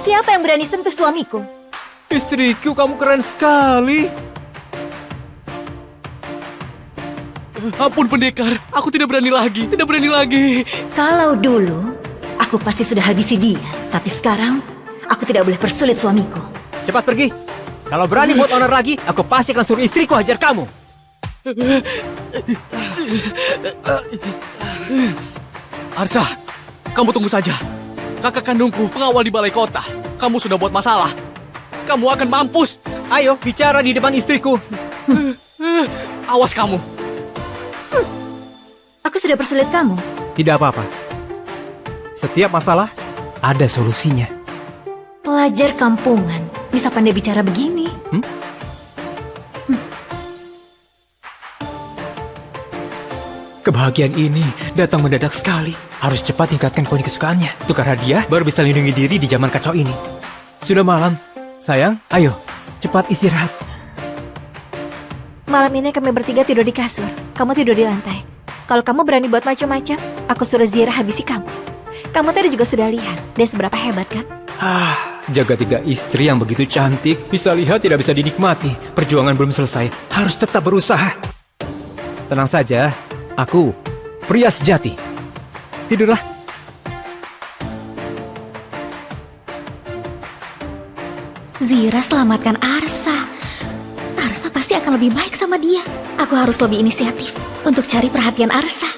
Siapa yang berani sentuh suamiku? Istriku, kamu keren sekali. Ampun pendekar, aku tidak berani lagi, tidak berani lagi. Kalau dulu, aku pasti sudah habisi dia. Tapi sekarang, aku tidak boleh persulit suamiku. Cepat pergi. Kalau berani buat onar lagi, aku pasti akan suruh istriku hajar kamu. Arsa, kamu tunggu saja. Kakak kandungku pengawal di balai kota. Kamu sudah buat masalah. Kamu akan mampus. Ayo, bicara di depan istriku. Awas kamu. Aku sudah persulit kamu. Tidak apa-apa. Setiap masalah, ada solusinya. Pelajar kampungan, bisa pandai bicara begini. Kebahagiaan ini datang mendadak sekali. Harus cepat tingkatkan poin kesukaannya. Tukar hadiah baru bisa lindungi diri di zaman kacau ini. Sudah malam. Sayang, ayo. Cepat istirahat. Malam ini kami bertiga tidur di kasur. Kamu tidur di lantai. Kalau kamu berani buat macam-macam, aku suruh Zira habisi kamu. Kamu tadi juga sudah lihat, dia seberapa hebat kan? Jaga 3 istri yang begitu cantik. Bisa lihat tidak bisa dinikmati. Perjuangan belum selesai. Harus tetap berusaha. Tenang saja. Aku, pria sejati. Tidurlah. Zira selamatkan Arsa. Arsa pasti akan lebih baik sama dia. Aku harus lebih inisiatif untuk cari perhatian Arsa.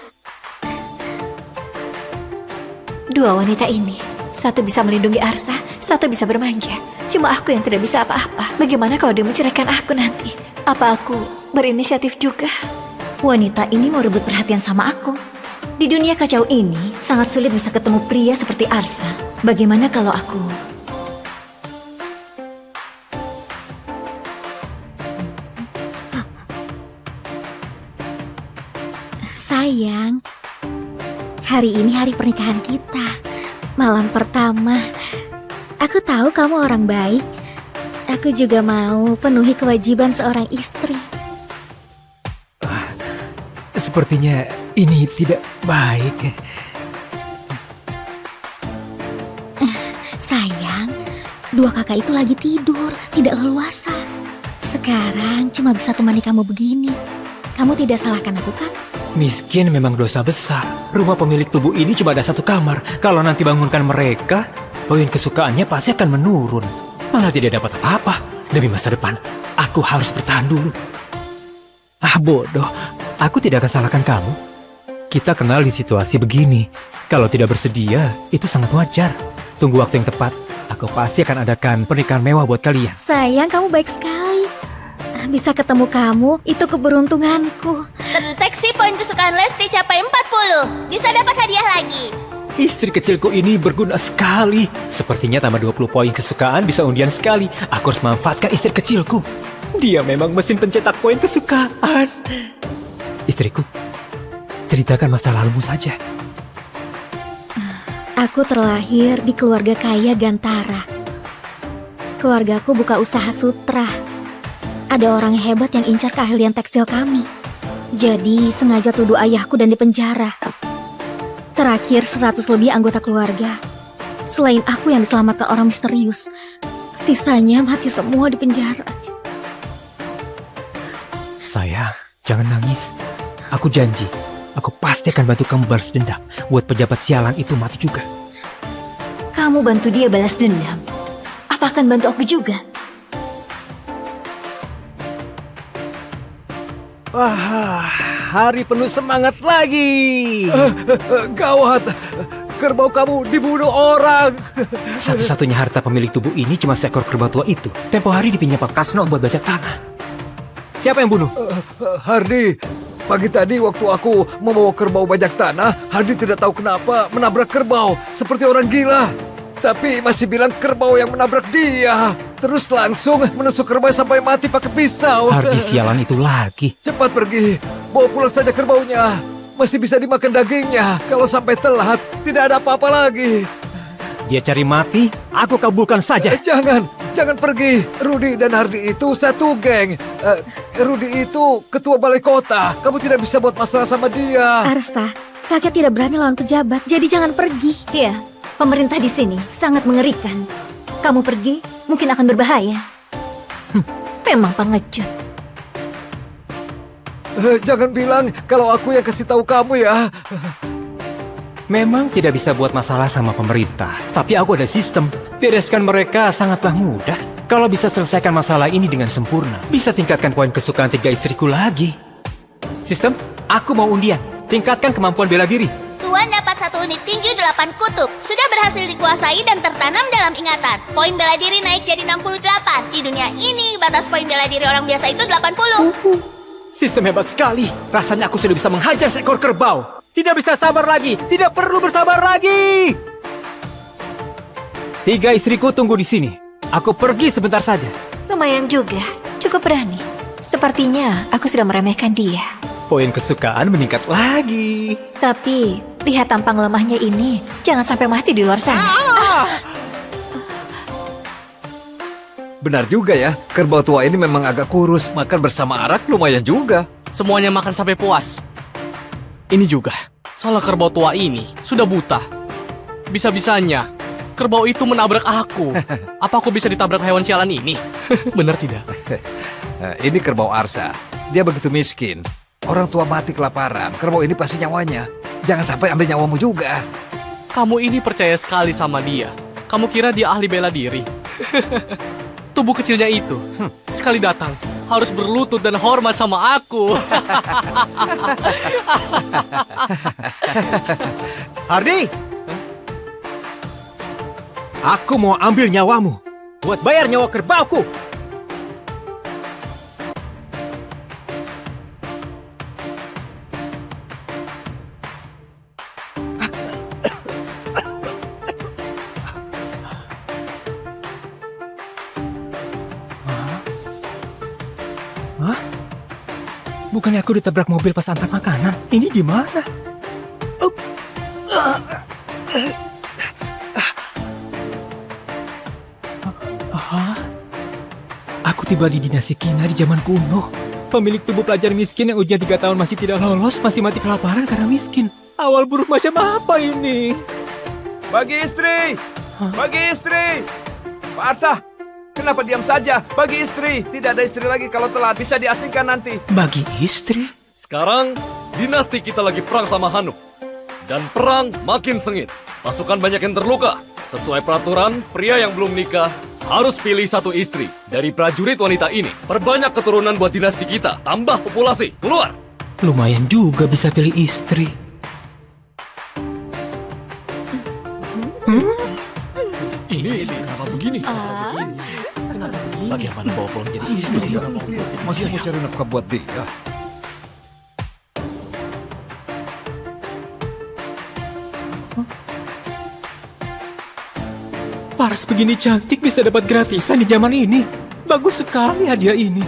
Dua wanita ini, satu bisa melindungi Arsa, satu bisa bermanja. Cuma aku yang tidak bisa apa-apa. Bagaimana kalau dia menceraikan aku nanti? Apa aku berinisiatif juga? Wanita ini mau rebut perhatian sama aku. Di dunia kacau ini, sangat sulit bisa ketemu pria seperti Arsa. Bagaimana kalau aku... Sayang, hari ini hari pernikahan kita. Malam pertama. Aku tahu kamu orang baik. Aku juga mau penuhi kewajiban seorang istri. Sepertinya ini tidak baik. Sayang, dua kakak itu lagi tidur, tidak leluasa. Sekarang cuma bisa temani kamu begini. Kamu tidak salahkan aku kan? Miskin memang dosa besar. Rumah pemilik tubuh ini cuma ada 1 kamar. Kalau nanti bangunkan mereka, poin kesukaannya pasti akan menurun. Malah tidak dapat apa-apa. Demi masa depan, aku harus bertahan dulu. Bodoh. Aku tidak akan salahkan kamu. Kita kenal di situasi begini. Kalau tidak bersedia, itu sangat wajar. Tunggu waktu yang tepat. Aku pasti akan adakan pernikahan mewah buat kalian. Sayang, kamu baik sekali. Bisa ketemu kamu, itu keberuntunganku. Terdeteksi poin kesukaan Lesti capai 40. Bisa dapat hadiah lagi. Istri kecilku ini berguna sekali. Sepertinya tambah 20 poin kesukaan bisa undian sekali. Aku harus manfaatkan istri kecilku. Dia memang mesin pencetak poin kesukaan. Istriku, ceritakan masa lalumu saja. Aku terlahir di keluarga kaya Gantara. Keluargaku buka usaha sutra. Ada orang hebat yang incar keahlian tekstil kami. Jadi sengaja tuduh ayahku dan dipenjara. Terakhir 100 lebih anggota keluarga. Selain aku yang diselamatkan orang misterius, sisanya mati semua di penjara. Sayang, jangan nangis. Aku janji, aku pasti akan bantu kamu balas dendam. Buat pejabat sialan itu mati juga. Kamu bantu dia balas dendam. Apa akan bantu aku juga? Hari penuh semangat lagi. Gawat, kerbau kamu dibunuh orang. Satu-satunya harta pemilik tubuh ini cuma seekor kerbau tua itu. Tempo hari dipinjam Pak Kasno buat bajak tanah. Siapa yang bunuh? Hardi, pagi tadi waktu aku membawa kerbau bajak tanah, Hardi tidak tahu kenapa menabrak kerbau seperti orang gila. Tapi masih bilang kerbau yang menabrak dia. Terus langsung menusuk kerbau sampai mati pakai pisau. Hardi sialan itu lagi. Cepat pergi, bawa pulang saja kerbaunya. Masih bisa dimakan dagingnya. Kalau sampai telat, tidak ada apa-apa lagi. Dia cari mati, aku kabulkan saja. Jangan pergi. Rudi dan Hardi itu satu geng. Rudi itu ketua balai kota. Kamu tidak bisa buat masalah sama dia. Arsa, Rakyat tidak berani lawan pejabat, jadi jangan pergi. Ya, pemerintah di sini sangat mengerikan. Kamu pergi, mungkin akan berbahaya. Memang pengecut. Jangan bilang kalau aku yang kasih tahu kamu ya. Memang tidak bisa buat masalah sama pemerintah, tapi aku ada sistem. Bereskan mereka sangatlah mudah. Kalau bisa selesaikan masalah ini dengan sempurna, bisa tingkatkan poin kesukaan 3 istriku lagi. Sistem, aku mau undian. Tingkatkan kemampuan bela diri. Tuan dapat 1 unit tinju 8 kutub. Sudah berhasil dikuasai dan tertanam dalam ingatan. Poin bela diri naik jadi 68. Di dunia ini, batas poin bela diri orang biasa itu 80. Sistem hebat sekali. Rasanya aku sudah bisa menghajar seekor kerbau. Tidak bisa sabar lagi. Tidak perlu bersabar lagi. 3 istriku tunggu di sini. Aku pergi sebentar saja. Lumayan juga, cukup berani. Sepertinya aku sudah meremehkan dia. Poin kesukaan meningkat lagi. Tapi, lihat tampang lemahnya ini, jangan sampai mati di luar sana. Benar juga ya, kerbau tua ini memang agak kurus. Makan bersama arak lumayan juga. Semuanya makan sampai puas. Ini juga, salah kerbau tua ini sudah buta. Bisa-bisanya, kerbau itu menabrak aku. Apa aku bisa ditabrak hewan sialan ini? Benar tidak? Ini kerbau Arsa. Dia begitu miskin. Orang tua mati kelaparan. Kerbau ini pasti nyawanya. Jangan sampai ambil nyawamu juga. Kamu ini percaya sekali sama dia. Kamu kira dia ahli bela diri? Tubuh kecilnya itu, sekali datang, harus berlutut dan hormat sama aku. Hardy! Aku mau ambil nyawamu. Buat bayar nyawa kerbauku. Hah? Bukannya aku ditabrak mobil pas antar makanan? Ini di mana? Aku tiba di dinasti Kina di zaman kuno. Pemilik tubuh pelajar miskin yang ujian 3 tahun masih tidak lolos, masih mati kelaparan karena miskin. Awal buruk macam apa ini? Bagi istri! Bagi istri! Pak Arsa, kenapa diam saja? Bagi istri! Tidak ada istri lagi kalau telat, bisa diasingkan nanti. Bagi istri? Sekarang, dinasti kita lagi perang sama Hanuk. Dan perang makin sengit. Pasukan banyak yang terluka. Sesuai peraturan, pria yang belum nikah harus pilih 1 istri. Dari prajurit wanita ini, perbanyak keturunan buat dinasti kita. Tambah populasi, keluar! Lumayan juga bisa pilih istri. Ini kenapa begini? Bagaimana bawa pulang jadi istri? Masih mau cari nafkah buat dia. Paras begini cantik bisa dapat gratisan di zaman ini. Bagus sekali hadiah ini.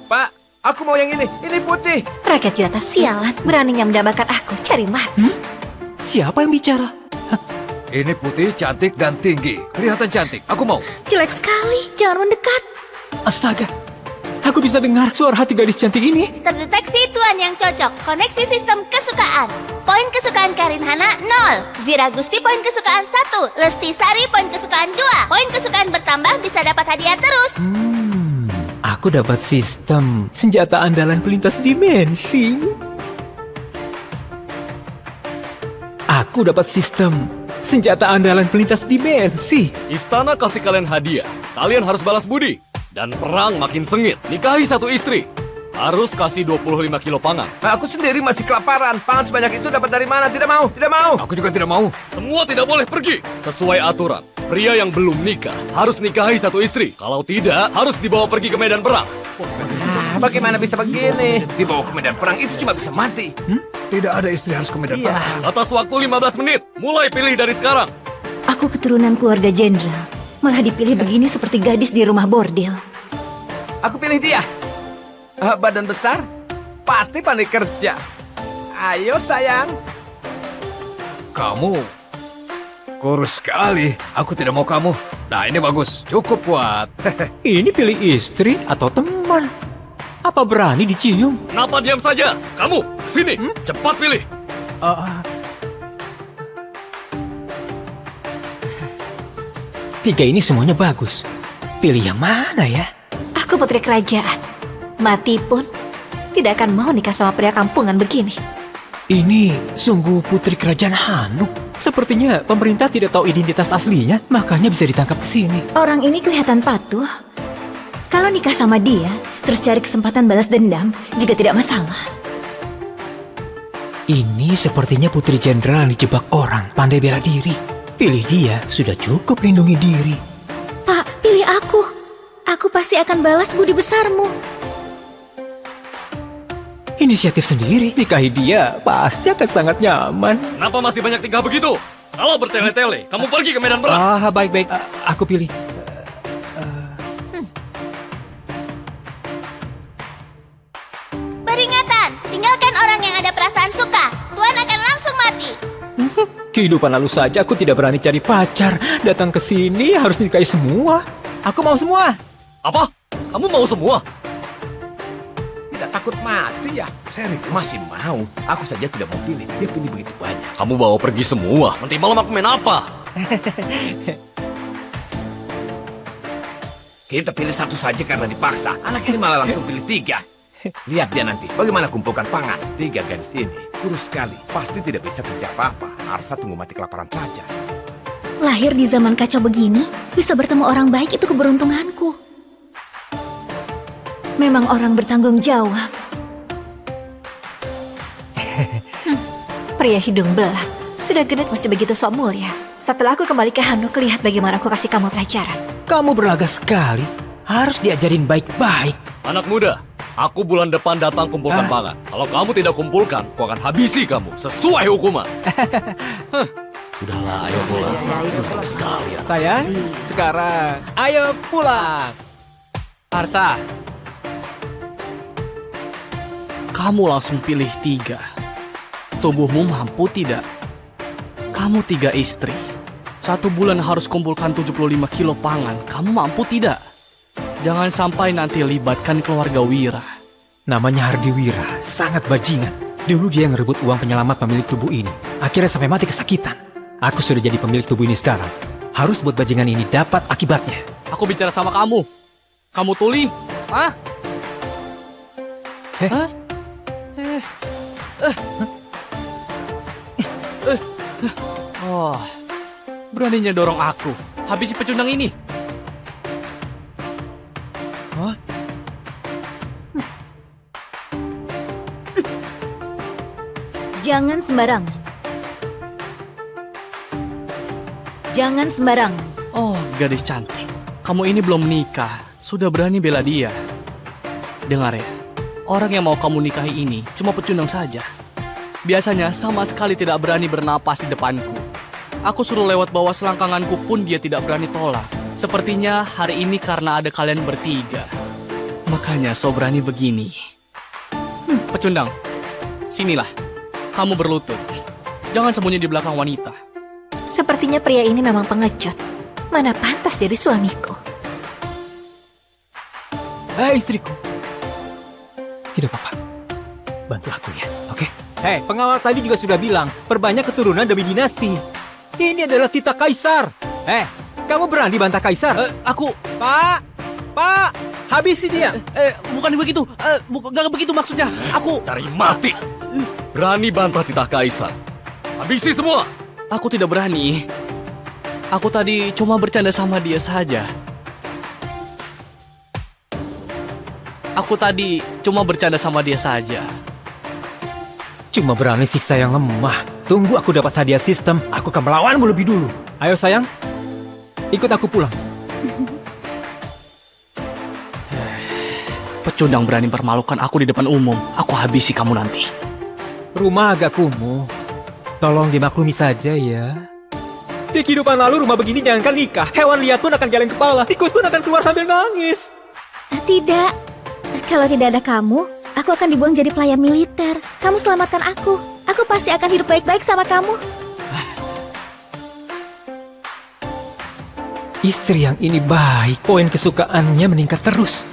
Pak, aku mau yang ini. Ini putih. Rakyat jelata sialan, beraninya mendambakan aku, cari mati. Siapa yang bicara? Ini putih, cantik, dan tinggi. Kelihatan cantik. Aku mau. Jelek sekali, jangan mendekat. Astaga, aku bisa dengar suara hati gadis cantik ini. Terdeteksi tuan yang cocok. Koneksi sistem kesukaan. Poin kesukaan Karin Hana 0. Zira Gusti poin kesukaan 1. Lesti Sari poin kesukaan 2. Poin kesukaan bertambah bisa dapat hadiah terus. Aku dapat sistem senjata andalan pelintas dimensi. Aku dapat sistem senjata andalan pelintas dimensi. Istana kasih kalian hadiah. Kalian harus balas budi. Dan perang makin sengit. Nikahi 1 istri. Harus kasih 25 kilo pangan. Nah, aku sendiri masih kelaparan. Pangan sebanyak itu dapat dari mana? Tidak mau, tidak mau. Aku juga tidak mau. Semua tidak boleh pergi. Sesuai aturan, pria yang belum nikah harus nikahi 1 istri. Kalau tidak, harus dibawa pergi ke medan perang. Bagaimana bisa begini? Dibawa ke medan perang itu cuma bisa mati. Tidak ada istri harus ke medan perang. Atas waktu 15 menit. Mulai pilih dari sekarang. Aku keturunan keluarga jenderal. Malah dipilih begini seperti gadis di rumah bordil. Aku pilih dia. Badan besar, pasti pandai kerja. Ayo sayang. Kamu kurus sekali. Aku tidak mau kamu. Nah, ini bagus. Cukup buat. Ini pilih istri atau teman? Apa berani dicium? Kenapa diam saja? Kamu, sini, cepat pilih. Tiga ini semuanya bagus. Pilih yang mana ya? Aku putri kerajaan. Mati pun tidak akan mau nikah sama pria kampungan begini. Ini sungguh putri kerajaan Hanuk. Sepertinya pemerintah tidak tahu identitas aslinya, makanya bisa ditangkap ke sini. Orang ini kelihatan patuh. Kalau nikah sama dia, terus cari kesempatan balas dendam, juga tidak masalah. Ini sepertinya putri jenderal yang dijebak orang, pandai bela diri. Pilih dia, sudah cukup lindungi diri. Pak, pilih aku. Aku pasti akan balas budi besarmu. Inisiatif sendiri, nikahi dia pasti akan sangat nyaman. Kenapa masih banyak tingkah begitu? Kalau bertele-tele, kamu pergi ke medan perang. Baik-baik, aku pilih. Peringatan, tinggalkan orang yang ada perasaan suka. Tuan akan langsung mati. Kehidupan lalu saja aku tidak berani cari pacar. Datang ke sini harus nikahi semua. Aku mau semua. Apa? Kamu mau semua? Tidak takut mati ya? Serius? Masih mau? Aku saja tidak mau pilih. Dia pilih begitu banyak. Kamu bawa pergi semua. Nanti malam aku main apa? Kita pilih satu saja karena dipaksa. Anak ini malah langsung pilih 3. Lihat dia nanti, bagaimana kumpulkan pangan. 3 gadis ini, kurus sekali. Pasti tidak bisa kerja apa-apa. Arsa tunggu mati kelaparan saja. Lahir di zaman kacau begini, bisa bertemu orang baik itu keberuntunganku. Memang orang bertanggung jawab. Pria hidung belang. Sudah genit masih begitu sok mulia. Setelah aku kembali ke Hanuk, lihat bagaimana aku kasih kamu pelajaran. Kamu berlaga sekali. Harus diajarin baik-baik. Anak muda, aku bulan depan datang kumpulkan pangan. Kalau kamu tidak kumpulkan, aku akan habisi kamu sesuai hukuman. Sudahlah, ayo pulang. Terus sekali. Sayang, sekarang ayo pulang. Arsa, kamu langsung pilih 3. Tubuhmu mampu tidak? Kamu 3 istri. 1 bulan harus kumpulkan 75 kilo pangan. Kamu mampu tidak? Jangan sampai nanti libatkan keluarga Wira. Namanya Hardi Wira, sangat bajingan. Dulu dia yang ngerebut uang penyelamat pemilik tubuh ini. Akhirnya sampai mati kesakitan. Aku sudah jadi pemilik tubuh ini sekarang. Harus buat bajingan ini dapat akibatnya. Aku bicara sama kamu. Kamu tuli? Hah? Hah? Oh, beraninya dorong aku. Habisi pecundang ini. Hah? Jangan sembarangan. Jangan sembarangan. Oh, gadis cantik. Kamu ini belum menikah. Sudah berani bela dia. Dengar ya, orang yang mau kamu nikahi ini cuma pecundang saja. Biasanya sama sekali tidak berani bernapas di depanku. Aku suruh lewat bawah selangkanganku pun dia tidak berani tolak. Sepertinya hari ini karena ada kalian bertiga. Makanya so berani begini. Pecundang, sinilah. Kamu berlutut. Jangan sembunyi di belakang wanita. Sepertinya pria ini memang pengecut. Mana pantas jadi suamiku. Istriku. Tidak apa-apa. Bantu aku ya, oke? Hei, pengawal tadi juga sudah bilang, perbanyak keturunan demi dinasti. Ini adalah titah kaisar. Kamu berani bantah kaisar? Aku... Pak, habisi dia. Bukan begitu. Gak begitu maksudnya. Aku... Cari mati. Berani bantah titah kaisar. Habisi semua. Aku tidak berani. Aku tadi cuma bercanda sama dia saja. Cuma berani siksa yang lemah. Tunggu aku dapat hadiah sistem, aku akan melawanmu lebih dulu. Ayo sayang, ikut aku pulang. Pecundang berani permalukan aku di depan umum. Aku habisi kamu nanti. Rumah agak kumuh. Tolong dimaklumi saja ya. Di kehidupan lalu rumah begini jangankan nikah. Hewan liar pun akan geleng kepala. Tikus pun akan keluar sambil nangis. Tidak. Kalau tidak ada kamu, aku akan dibuang jadi pelayan militer. Kamu selamatkan aku. Aku pasti akan hidup baik-baik sama kamu. Istri yang ini baik. Poin kesukaannya meningkat terus.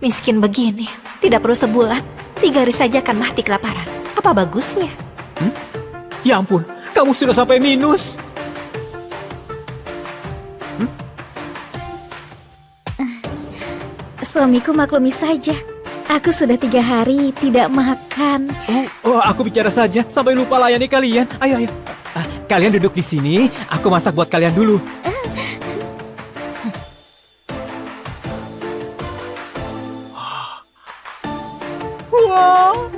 Miskin begini, tidak perlu sebulan, 3 hari saja akan mati kelaparan. Apa bagusnya? Ya ampun, kamu sudah sampai minus. Suamiku maklumi saja. Aku sudah 3 hari tidak makan. Oh, aku bicara saja sampai lupa layani kalian. Ayo. Kalian duduk di sini, aku masak buat kalian dulu. Wow.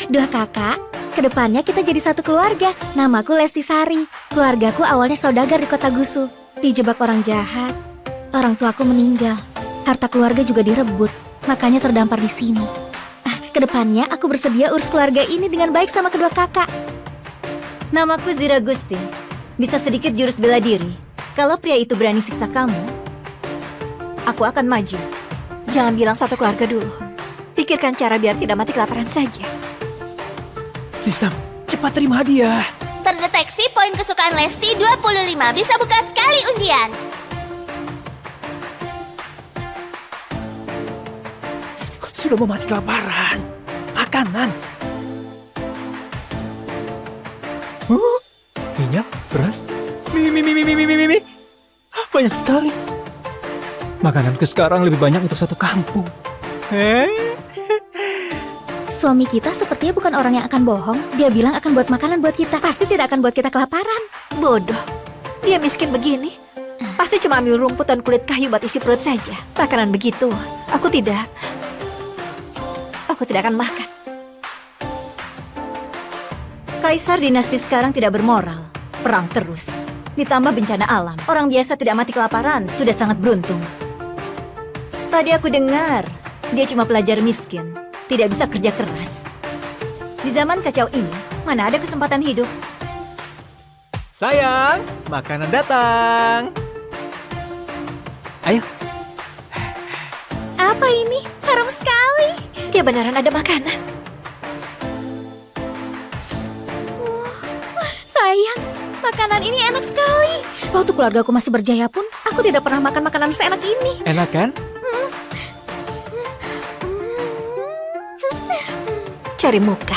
Dua kakak, kedepannya kita jadi satu keluarga. Namaku Lesti Sari. Keluargaku awalnya saudagar di kota Gusu. Dijebak orang jahat. Orang tuaku meninggal. Harta keluarga juga direbut. Makanya terdampar di sini. Kedepannya aku bersedia urus keluarga ini dengan baik sama kedua kakak. Namaku Zira Gusti. Bisa sedikit jurus bela diri. Kalau pria itu berani siksa kamu, aku akan maju. Jangan bilang satu keluarga dulu. Pikirkan cara biar tidak mati kelaparan saja. Sistem, cepat terima hadiah. Terdeteksi poin kesukaan Lesti 25. Bisa buka sekali undian. Sudah mau mati kelaparan. Makanan. Minyak, beras, mie. Banyak sekali. Makananku sekarang lebih banyak untuk satu kampung. Suami kita sepertinya bukan orang yang akan bohong. Dia bilang akan buat makanan buat kita. Pasti tidak akan buat kita kelaparan. Bodoh. Dia miskin begini. Pasti cuma ambil rumput dan kulit kayu buat isi perut saja. Makanan begitu, aku tidak akan makan. Kaisar dinasti sekarang tidak bermoral. Perang terus. Ditambah bencana alam. Orang biasa tidak mati kelaparan sudah sangat beruntung. Tadi aku dengar, dia cuma pelajar miskin. Tidak bisa kerja keras. Di zaman kacau ini, mana ada kesempatan hidup? Sayang, makanan datang. Ayo. Apa ini? Harum sekali. Dia beneran ada makanan. Sayang, makanan ini enak sekali. Waktu keluargaku masih berjaya pun, aku tidak pernah makan makanan seenak ini. Enak kan? Cari muka.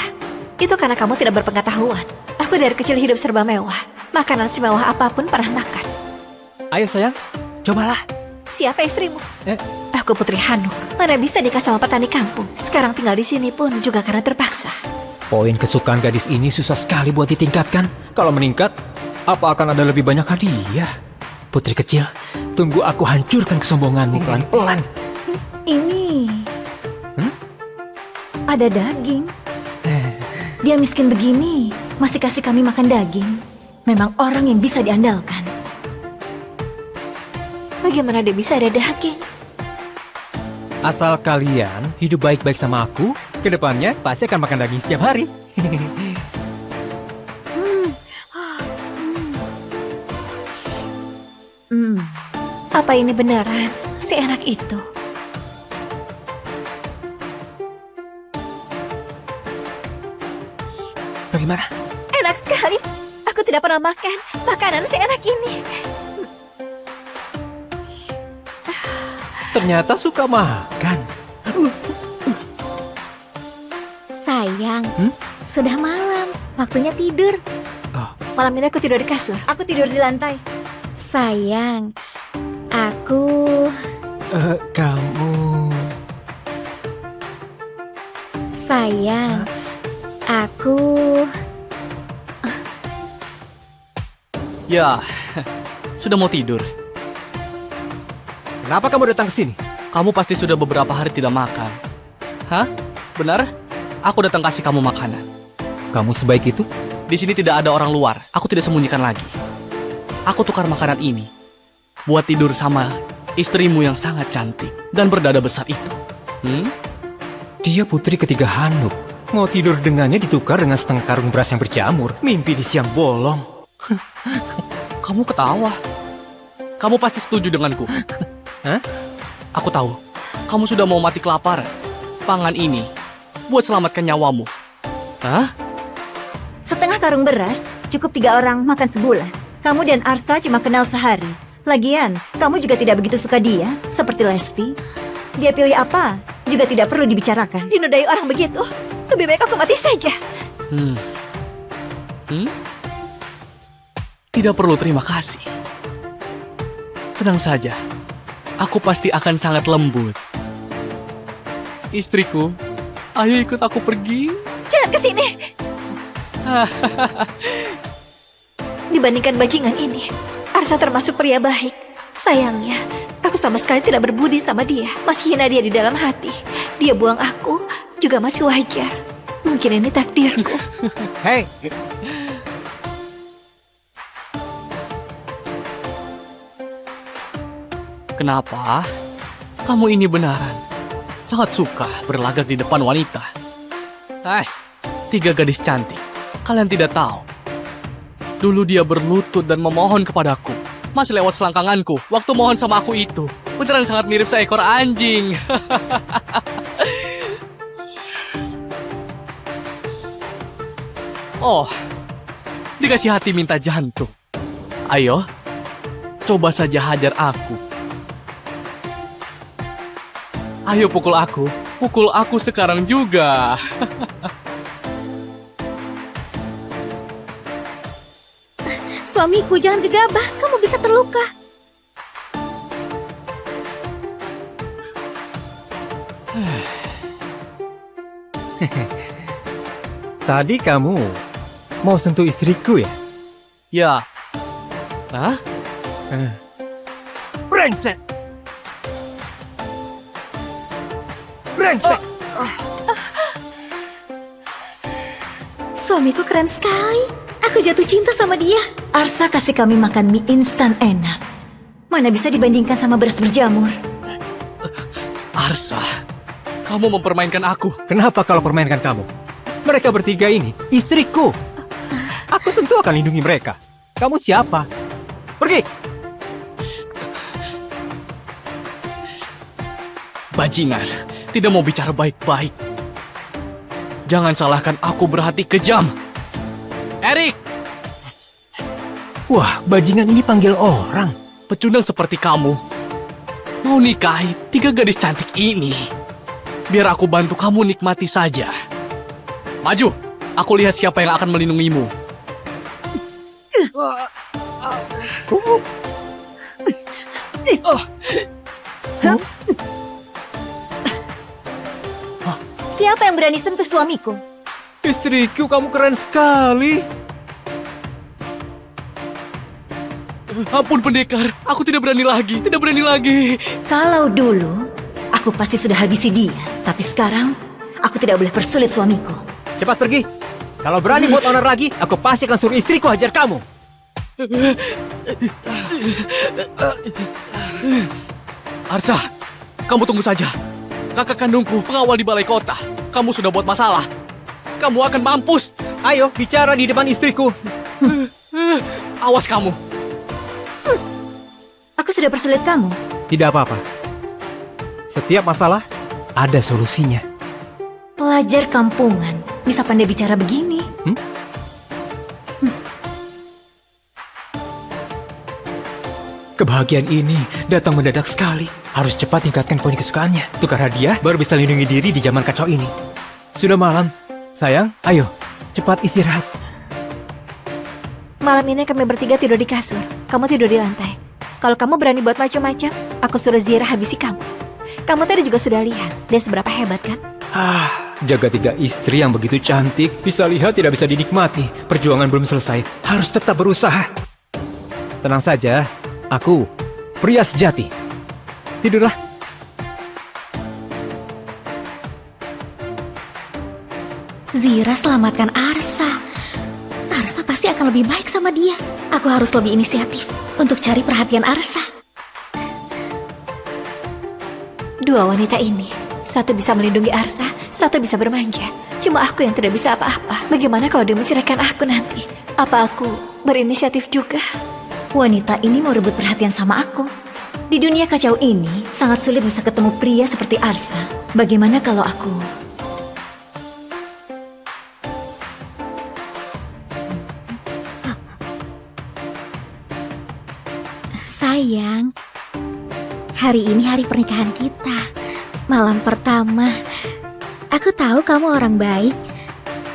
Itu karena kamu tidak berpengetahuan. Aku dari kecil hidup serba mewah. Makanan semewah apapun pernah makan. Ayo sayang, cobalah. Siapa istrimu? Aku Putri Hanuk. Mana bisa nikah sama petani kampung. Sekarang tinggal di sini pun juga karena terpaksa. Poin kesukaan gadis ini susah sekali buat ditingkatkan. Kalau meningkat, apa akan ada lebih banyak hadiah? Putri kecil, tunggu aku hancurkan kesombonganmu pelan-pelan. Ini... Ada daging. Dia miskin begini, masih kasih kami makan daging. Memang orang yang bisa diandalkan. Bagaimana dia bisa ada daging? Asal kalian hidup baik-baik sama aku, kedepannya pasti akan makan daging setiap hari. Apa ini beneran seenak itu? Bagaimana? Enak sekali. Aku tidak pernah makan makanan seenak ini. Ternyata suka makan. Sayang, sudah malam. Waktunya tidur. Malam ini aku tidur di kasur. Aku tidur di lantai. Sayang, aku... Kamu... Sayang, aku... Ya, sudah mau tidur. Kenapa kamu datang ke sini? Kamu pasti sudah beberapa hari tidak makan. Hah? Benar? Aku datang kasih kamu makanan. Kamu sebaik itu? Di sini tidak ada orang luar. Aku tidak sembunyikan lagi. Aku tukar makanan ini buat tidur sama istrimu yang sangat cantik dan berdada besar itu. Dia putri ketiga Hanuk. Mau tidur dengannya ditukar dengan setengah karung beras yang berjamur. Mimpi di siang bolong. Kamu ketawa. Kamu pasti setuju denganku. Hah? Aku tahu. Kamu sudah mau mati kelaparan. Pangan ini buat selamatkan nyawamu. Hah? Setengah karung beras cukup 3 orang makan sebulan. Kamu dan Arsa cuma kenal sehari. Lagian, kamu juga tidak begitu suka dia, seperti Lesti. Dia pilih apa, juga tidak perlu dibicarakan. Dinodai orang begitu, lebih baik aku mati saja. Tidak perlu terima kasih. Tenang saja, aku pasti akan sangat lembut. Istriku, ayo ikut aku pergi. Jangan ke sini. Dibandingkan bajingan ini, Arsa termasuk pria baik. Sayangnya, aku sama sekali tidak berbudi sama dia. Masih hina dia di dalam hati. Dia buang aku, juga masih wajar. Mungkin ini takdirku. Hei, Kenapa? Kamu ini benaran sangat suka berlagak di depan wanita. Tiga gadis cantik. Kalian tidak tahu. Dulu dia berlutut dan memohon kepadaku. Masih lewat selangkanganku waktu mohon sama aku itu. Beneran sangat mirip seekor anjing. Oh, dikasih hati minta jantung. Ayo, coba saja hajar aku. Ayo pukul aku sekarang juga. Suamiku, jangan gegabah, kamu bisa terluka. tadi kamu mau sentuh istriku ya? Ya. Hah? Brengsek! Brengsek! Suamiku keren sekali. Aku jatuh cinta sama dia. Arsa kasih kami makan mie instan enak. Mana bisa dibandingkan sama beras berjamur. Arsa, kamu mempermainkan aku. Kenapa kalau permainkan kamu? Mereka bertiga ini istriku. Aku tentu akan lindungi mereka. Kamu siapa? Pergi! Bajingan, tidak mau bicara baik-baik. Jangan salahkan aku berhati kejam. Erik! Wah, bajingan ini panggil orang. Pecundang seperti kamu mau nikahi tiga gadis cantik ini. Biar aku bantu kamu nikmati saja. Maju, aku lihat siapa yang akan melindungimu. Siapa yang berani sentuh suamiku? Istriku, kamu keren sekali. Ampun pendekar, aku tidak berani lagi. Kalau dulu, aku pasti sudah habisi dia. Tapi sekarang, aku tidak boleh persulit suamiku. Cepat pergi. Kalau berani buat onar lagi, aku pasti akan suruh istriku hajar kamu. Arsa, kamu tunggu saja. Kakak kandungku pengawal di balai kota. Kamu sudah buat masalah. Kamu akan mampus. Ayo, bicara di depan istriku. Awas kamu. Aku sudah persulit kamu. Tidak apa-apa. Setiap masalah, ada solusinya. Pelajar kampungan, bisa pandai bicara begini. Kebahagiaan ini datang mendadak sekali. Harus cepat tingkatkan poin kesukaannya. Tukar hadiah baru bisa lindungi diri di zaman kacau ini. Sudah malam. Sayang, ayo. Cepat istirahat. Malam ini kami bertiga tidur di kasur. Kamu tidur di lantai. Kalau kamu berani buat macam-macam, aku suruh Zira habisi kamu. Kamu tadi juga sudah lihat dia seberapa hebat kan? Jaga tiga istri yang begitu cantik. Bisa lihat tidak bisa dinikmati. Perjuangan belum selesai. Harus tetap berusaha. Tenang saja. Aku pria sejati. Tidurlah. Zira selamatkan Arsa. Arsa pasti akan lebih baik sama dia. Aku harus lebih inisiatif untuk cari perhatian Arsa. Dua wanita ini, satu bisa melindungi Arsa, satu bisa bermanja. Cuma aku yang tidak bisa apa-apa. Bagaimana kalau dia menceraikan aku nanti? Apa aku berinisiatif juga? Wanita ini mau rebut perhatian sama aku. Di dunia kacau ini, sangat sulit bisa ketemu pria seperti Arsa. Bagaimana kalau aku... Hari ini hari pernikahan kita. Malam pertama. Aku tahu kamu orang baik.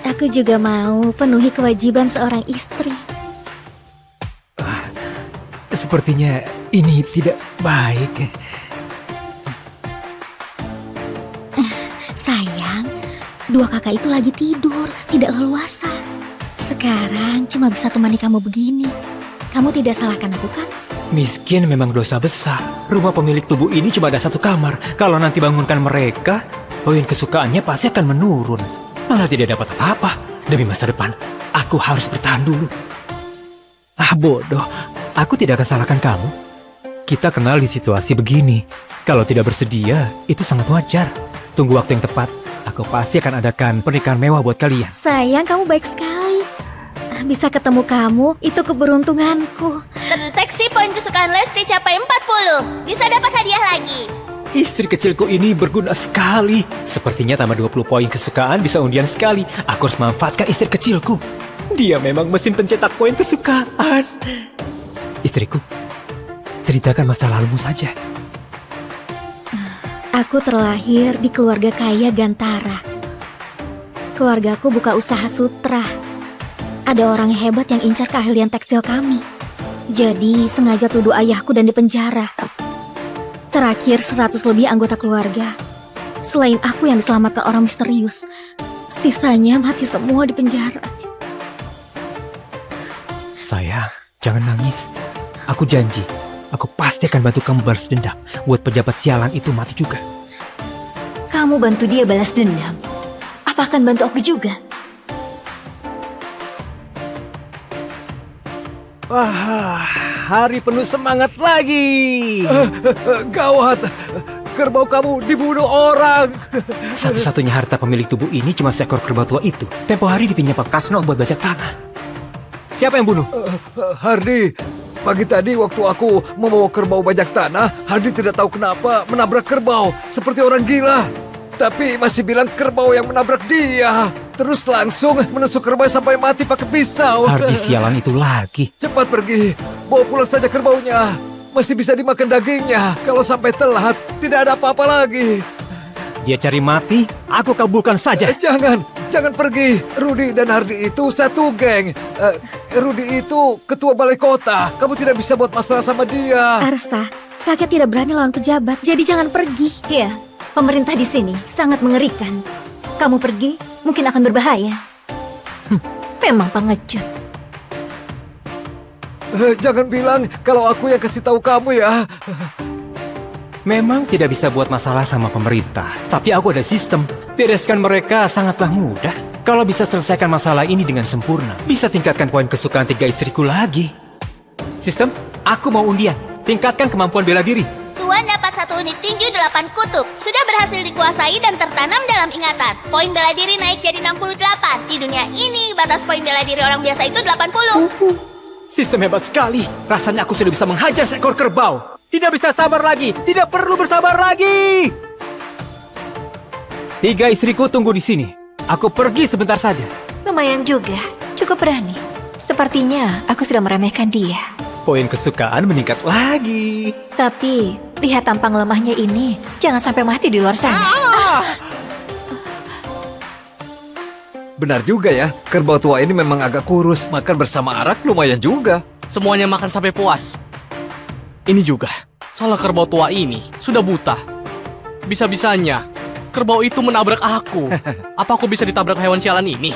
Aku juga mau penuhi kewajiban seorang istri. Sepertinya ini tidak baik. Sayang, dua kakak itu lagi tidur, tidak leluasa. Sekarang cuma bisa temani kamu begini. Kamu tidak salahkan aku kan? Miskin memang dosa besar. Rumah pemilik tubuh ini cuma ada satu kamar. Kalau nanti bangunkan mereka, poin kesukaannya pasti akan menurun. Malah tidak dapat apa-apa. Demi masa depan, aku harus bertahan dulu. Ah, bodoh. Aku tidak akan salahkan kamu. Kita kenal di situasi begini. Kalau tidak bersedia, itu sangat wajar. Tunggu waktu yang tepat. Aku pasti akan adakan pernikahan mewah buat kalian. Sayang, kamu baik sekali. Bisa ketemu kamu, itu keberuntunganku. Terdeteksi poin kesukaan Lesti capai 40. Bisa dapat hadiah lagi. Istri kecilku ini berguna sekali. Sepertinya tambah 20 poin kesukaan bisa undian sekali. Aku harus manfaatkan istri kecilku. Dia memang mesin pencetak poin kesukaan. Istriku, ceritakan masa lalumu saja. Aku terlahir di keluarga kaya Gantara. Keluargaku buka usaha sutra. Ada orang hebat yang incar keahlian tekstil kami. Jadi sengaja tuduh ayahku dan dipenjara. Terakhir 100 lebih anggota keluarga. Selain aku yang diselamatkan orang misterius, sisanya mati semua di penjara. Sayang, jangan nangis. Aku janji, aku pasti akan bantu kamu balas dendam. Buat pejabat sialan itu mati juga. Kamu bantu dia balas dendam. Apa akan bantu aku juga? Wah, hari penuh semangat lagi. Gawat, kerbau kamu dibunuh orang. Satu-satunya harta pemilik tubuh ini cuma seekor kerbau tua itu. Tempo hari dipinjam Pak Kasno buat bajak tanah. Siapa yang bunuh? Hardi, pagi tadi waktu aku membawa kerbau bajak tanah, Hardi tidak tahu kenapa menabrak kerbau seperti orang gila. Tapi masih bilang kerbau yang menabrak dia. Terus langsung menusuk kerbau sampai mati pakai pisau. Hardi sialan itu lagi. Cepat pergi, bawa pulang saja kerbaunya. Masih bisa dimakan dagingnya. Kalau sampai telat, tidak ada apa-apa lagi. Dia cari mati, aku kabulkan saja. Jangan pergi. Rudi dan Hardi itu satu geng. Rudi itu ketua balai kota. Kamu tidak bisa buat masalah sama dia. Arsa, kakek tidak berani lawan pejabat, jadi jangan pergi. Iya, pemerintah di sini sangat mengerikan. Kamu pergi, mungkin akan berbahaya. Memang pengecut. Jangan bilang kalau aku yang kasih tahu kamu ya. Memang tidak bisa buat masalah sama pemerintah, tapi aku ada sistem. Bereskan mereka sangatlah mudah. Kalau bisa selesaikan masalah ini dengan sempurna, bisa tingkatkan poin kesukaan 3 istriku lagi. Sistem, aku mau undian. Tingkatkan kemampuan bela diri. Tuan dapat 1 unit tinju 8 kutub. Sudah berhasil dikuasai dan tertanam dalam ingatan. Poin bela diri naik jadi 68. Di dunia ini, batas poin bela diri orang biasa itu 80. Sistem hebat sekali. Rasanya aku sudah bisa menghajar seekor kerbau. Tidak bisa sabar lagi. Tidak perlu bersabar lagi. 3 istriku tunggu di sini. Aku pergi sebentar saja. Lumayan juga, cukup berani. Sepertinya aku sudah meremehkan dia. Poin kesukaan meningkat lagi. Tapi, lihat tampang lemahnya ini, jangan sampai mati di luar sana. Benar juga ya, kerbau tua ini memang agak kurus. Makan bersama arak lumayan juga. Semuanya makan sampai puas. Ini juga, salah kerbau tua ini sudah buta. Bisa-bisanya, kerbau itu menabrak aku. Apa aku bisa ditabrak hewan sialan ini?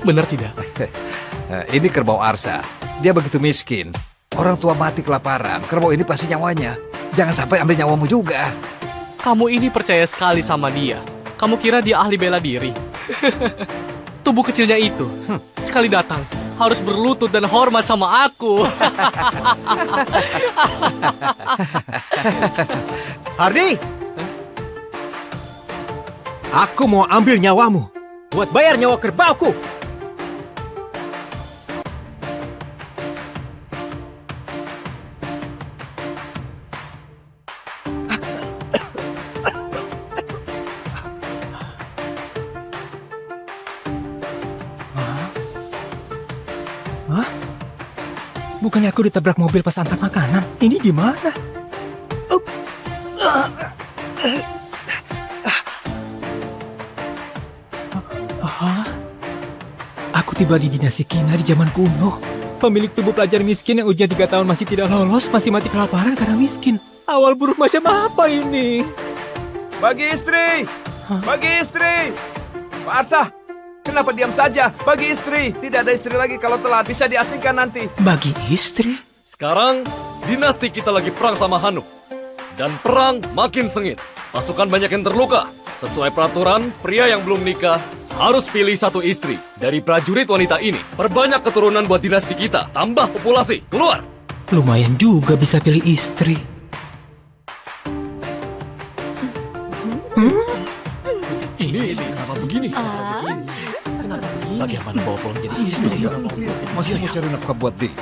Benar tidak? Ini kerbau Arsa. Dia begitu miskin. Orang tua mati kelaparan. Kerbau ini pasti nyawanya. Jangan sampai ambil nyawamu juga. Kamu ini percaya sekali sama dia. Kamu kira dia ahli bela diri? Tubuh kecilnya itu, sekali datang, harus berlutut dan hormat sama aku. Hardi! Aku mau ambil nyawamu. Buat bayar nyawa kerbauku. Hah? Bukannya aku ditabrak mobil pas antar makanan? Ini di mana? Aku tiba di dinasti Kina di zaman kuno. Pemilik tubuh pelajar miskin yang ujian 3 tahun masih tidak lolos, masih mati kelaparan karena miskin. Awal buruk macam apa ini? Bagi istri! Bagi istri! Pak Arsa, kenapa diam saja? Bagi istri! Tidak ada istri lagi kalau telat, bisa diasingkan nanti. Bagi istri? Sekarang, dinasti kita lagi perang sama Hanuk. Dan perang makin sengit. Pasukan banyak yang terluka. Sesuai peraturan, pria yang belum nikah harus pilih 1 istri. Dari prajurit wanita ini, perbanyak keturunan buat dinasti kita. Tambah populasi. Keluar! Lumayan juga bisa pilih istri. Ini kenapa begini? Kenapa begini? Bagaimana bawa pulang jadi istri? Masih mau cari nafkah buat dia.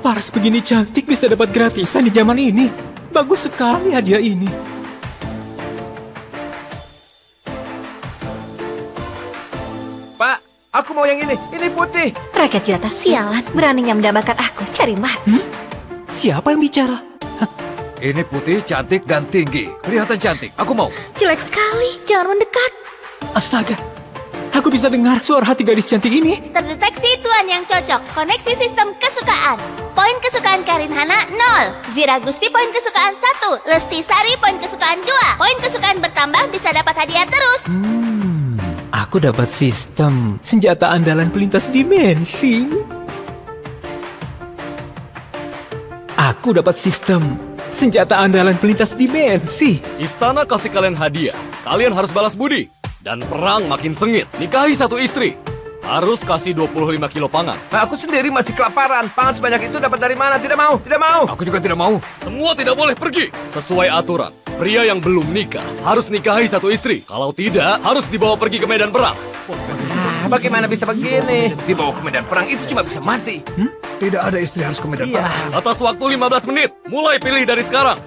Paras begini cantik bisa dapat gratisan di zaman ini. Bagus sekali hadiah ini. Pak, aku mau yang ini. Ini putih. Rakyat jelata sialan, beraninya mendambakan aku, cari mati. Siapa yang bicara? Ini putih, cantik, dan tinggi. Kelihatan cantik. Aku mau. Jelek sekali, jangan mendekat. Astaga, aku bisa dengar suara hati gadis cantik ini. Terdeteksi tuan yang cocok. Koneksi sistem kesukaan. Poin kesukaan Karin Hana 0. Zira Gusti poin kesukaan 1. Lesti Sari poin kesukaan 2. Poin kesukaan bertambah bisa dapat hadiah terus. Aku dapat sistem senjata andalan pelintas dimensi. Aku dapat sistem senjata andalan pelintas dimensi. Istana kasih kalian hadiah. Kalian harus balas budi. Dan perang makin sengit. Nikahi 1 istri. Harus kasih 25 kilo pangan. Nah, aku sendiri masih kelaparan. Pangan sebanyak itu dapat dari mana? Tidak mau, tidak mau. Aku juga tidak mau. Semua tidak boleh pergi. Sesuai aturan. Pria yang belum nikah harus nikahi 1 istri. Kalau tidak, harus dibawa pergi ke medan perang. Bagaimana bisa begini? Dibawa ke medan perang itu cuma bisa mati. Tidak ada istri harus ke medan perang. Atas waktu 15 menit. Mulai pilih dari sekarang.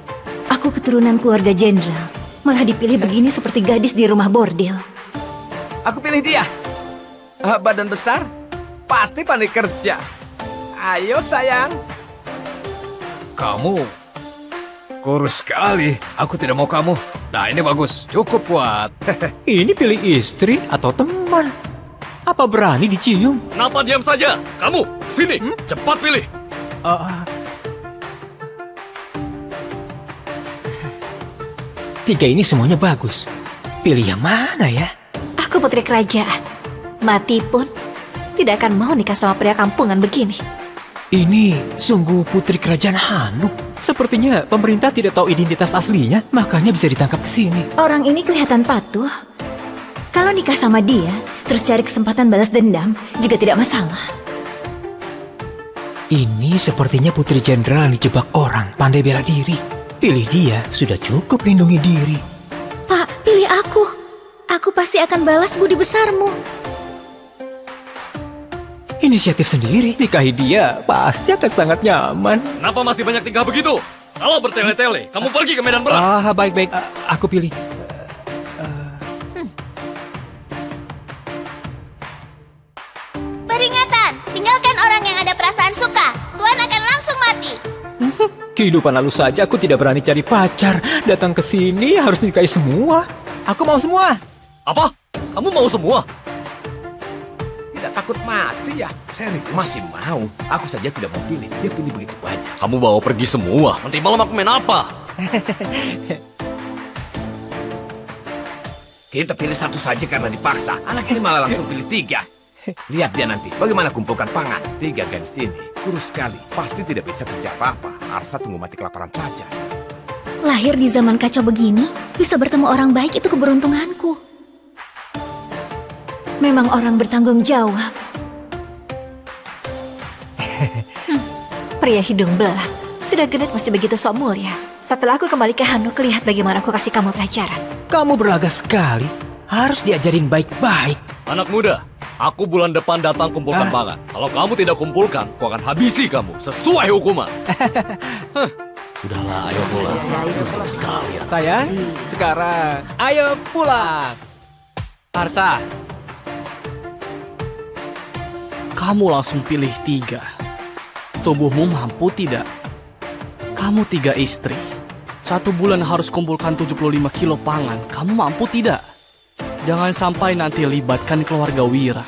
Aku keturunan keluarga jenderal, malah dipilih begini seperti gadis di rumah bordil. Aku pilih dia. Badan besar, pasti pandai kerja. Ayo sayang. Kamu kurus sekali. Aku tidak mau kamu. Nah, ini bagus. Cukup buat. Ini pilih istri atau teman? Apa berani dicium? Kenapa diam saja? Kamu, sini. Cepat pilih. Tiga ini semuanya bagus. Pilih yang mana ya? Aku putri kerajaan. Mati pun tidak akan mau nikah sama pria kampungan begini. Ini sungguh putri kerajaan Hanuk. Sepertinya pemerintah tidak tahu identitas aslinya, makanya bisa ditangkap ke sini. Orang ini kelihatan patuh. Kalau nikah sama dia, terus cari kesempatan balas dendam, juga tidak masalah. Ini sepertinya putri jenderal yang dijebak orang, pandai bela diri. Pilih dia, sudah cukup lindungi diri. Pak, pilih aku. Aku pasti akan balas budi besarmu. Inisiatif sendiri, nikahi dia pasti akan sangat nyaman. Kenapa masih banyak tingkah begitu? Kalau bertele-tele, kamu pergi ke medan perang. Baik-baik, aku pilih. Peringatan, tinggalkan orang yang ada perasaan suka. Tuan akan langsung mati. Kehidupan lalu saja aku tidak berani cari pacar. Datang ke sini harus nikahi semua. Aku mau semua. Apa? Kamu mau semua? Tidak takut mati ya? Serius? Masih mau. Aku saja tidak mau pilih. Dia pilih begitu banyak. Kamu bawa pergi semua. Nanti malam aku main apa? Kita pilih 1 saja karena dipaksa. Anak ini malah langsung pilih 3. Lihat dia nanti. Bagaimana kumpulkan pangan. 3 gadis ini. Kurus sekali. Pasti tidak bisa kerja apa-apa. Arsa tunggu mati kelaparan saja. Lahir di zaman kacau begini, bisa bertemu orang baik itu keberuntunganku. Memang orang bertanggung jawab. Pria hidung belang, sudah genit masih begitu sok mulia. Setelah aku kembali ke Hanuk, lihat bagaimana aku kasih kamu pelajaran. Kamu berlaga sekali. Harus diajarin baik-baik. Anak muda, aku bulan depan datang kumpulkan pangan. Kalau kamu tidak kumpulkan, aku akan habisi kamu sesuai hukuman. Sudahlah, ayo pulang. Sayang, sekarang ayo pulang. Arsa, Kamu langsung pilih 3. Tubuhmu mampu tidak? Kamu 3 istri. 1 bulan harus kumpulkan 75 kilo pangan. Kamu mampu tidak? Jangan sampai nanti libatkan keluarga Wira.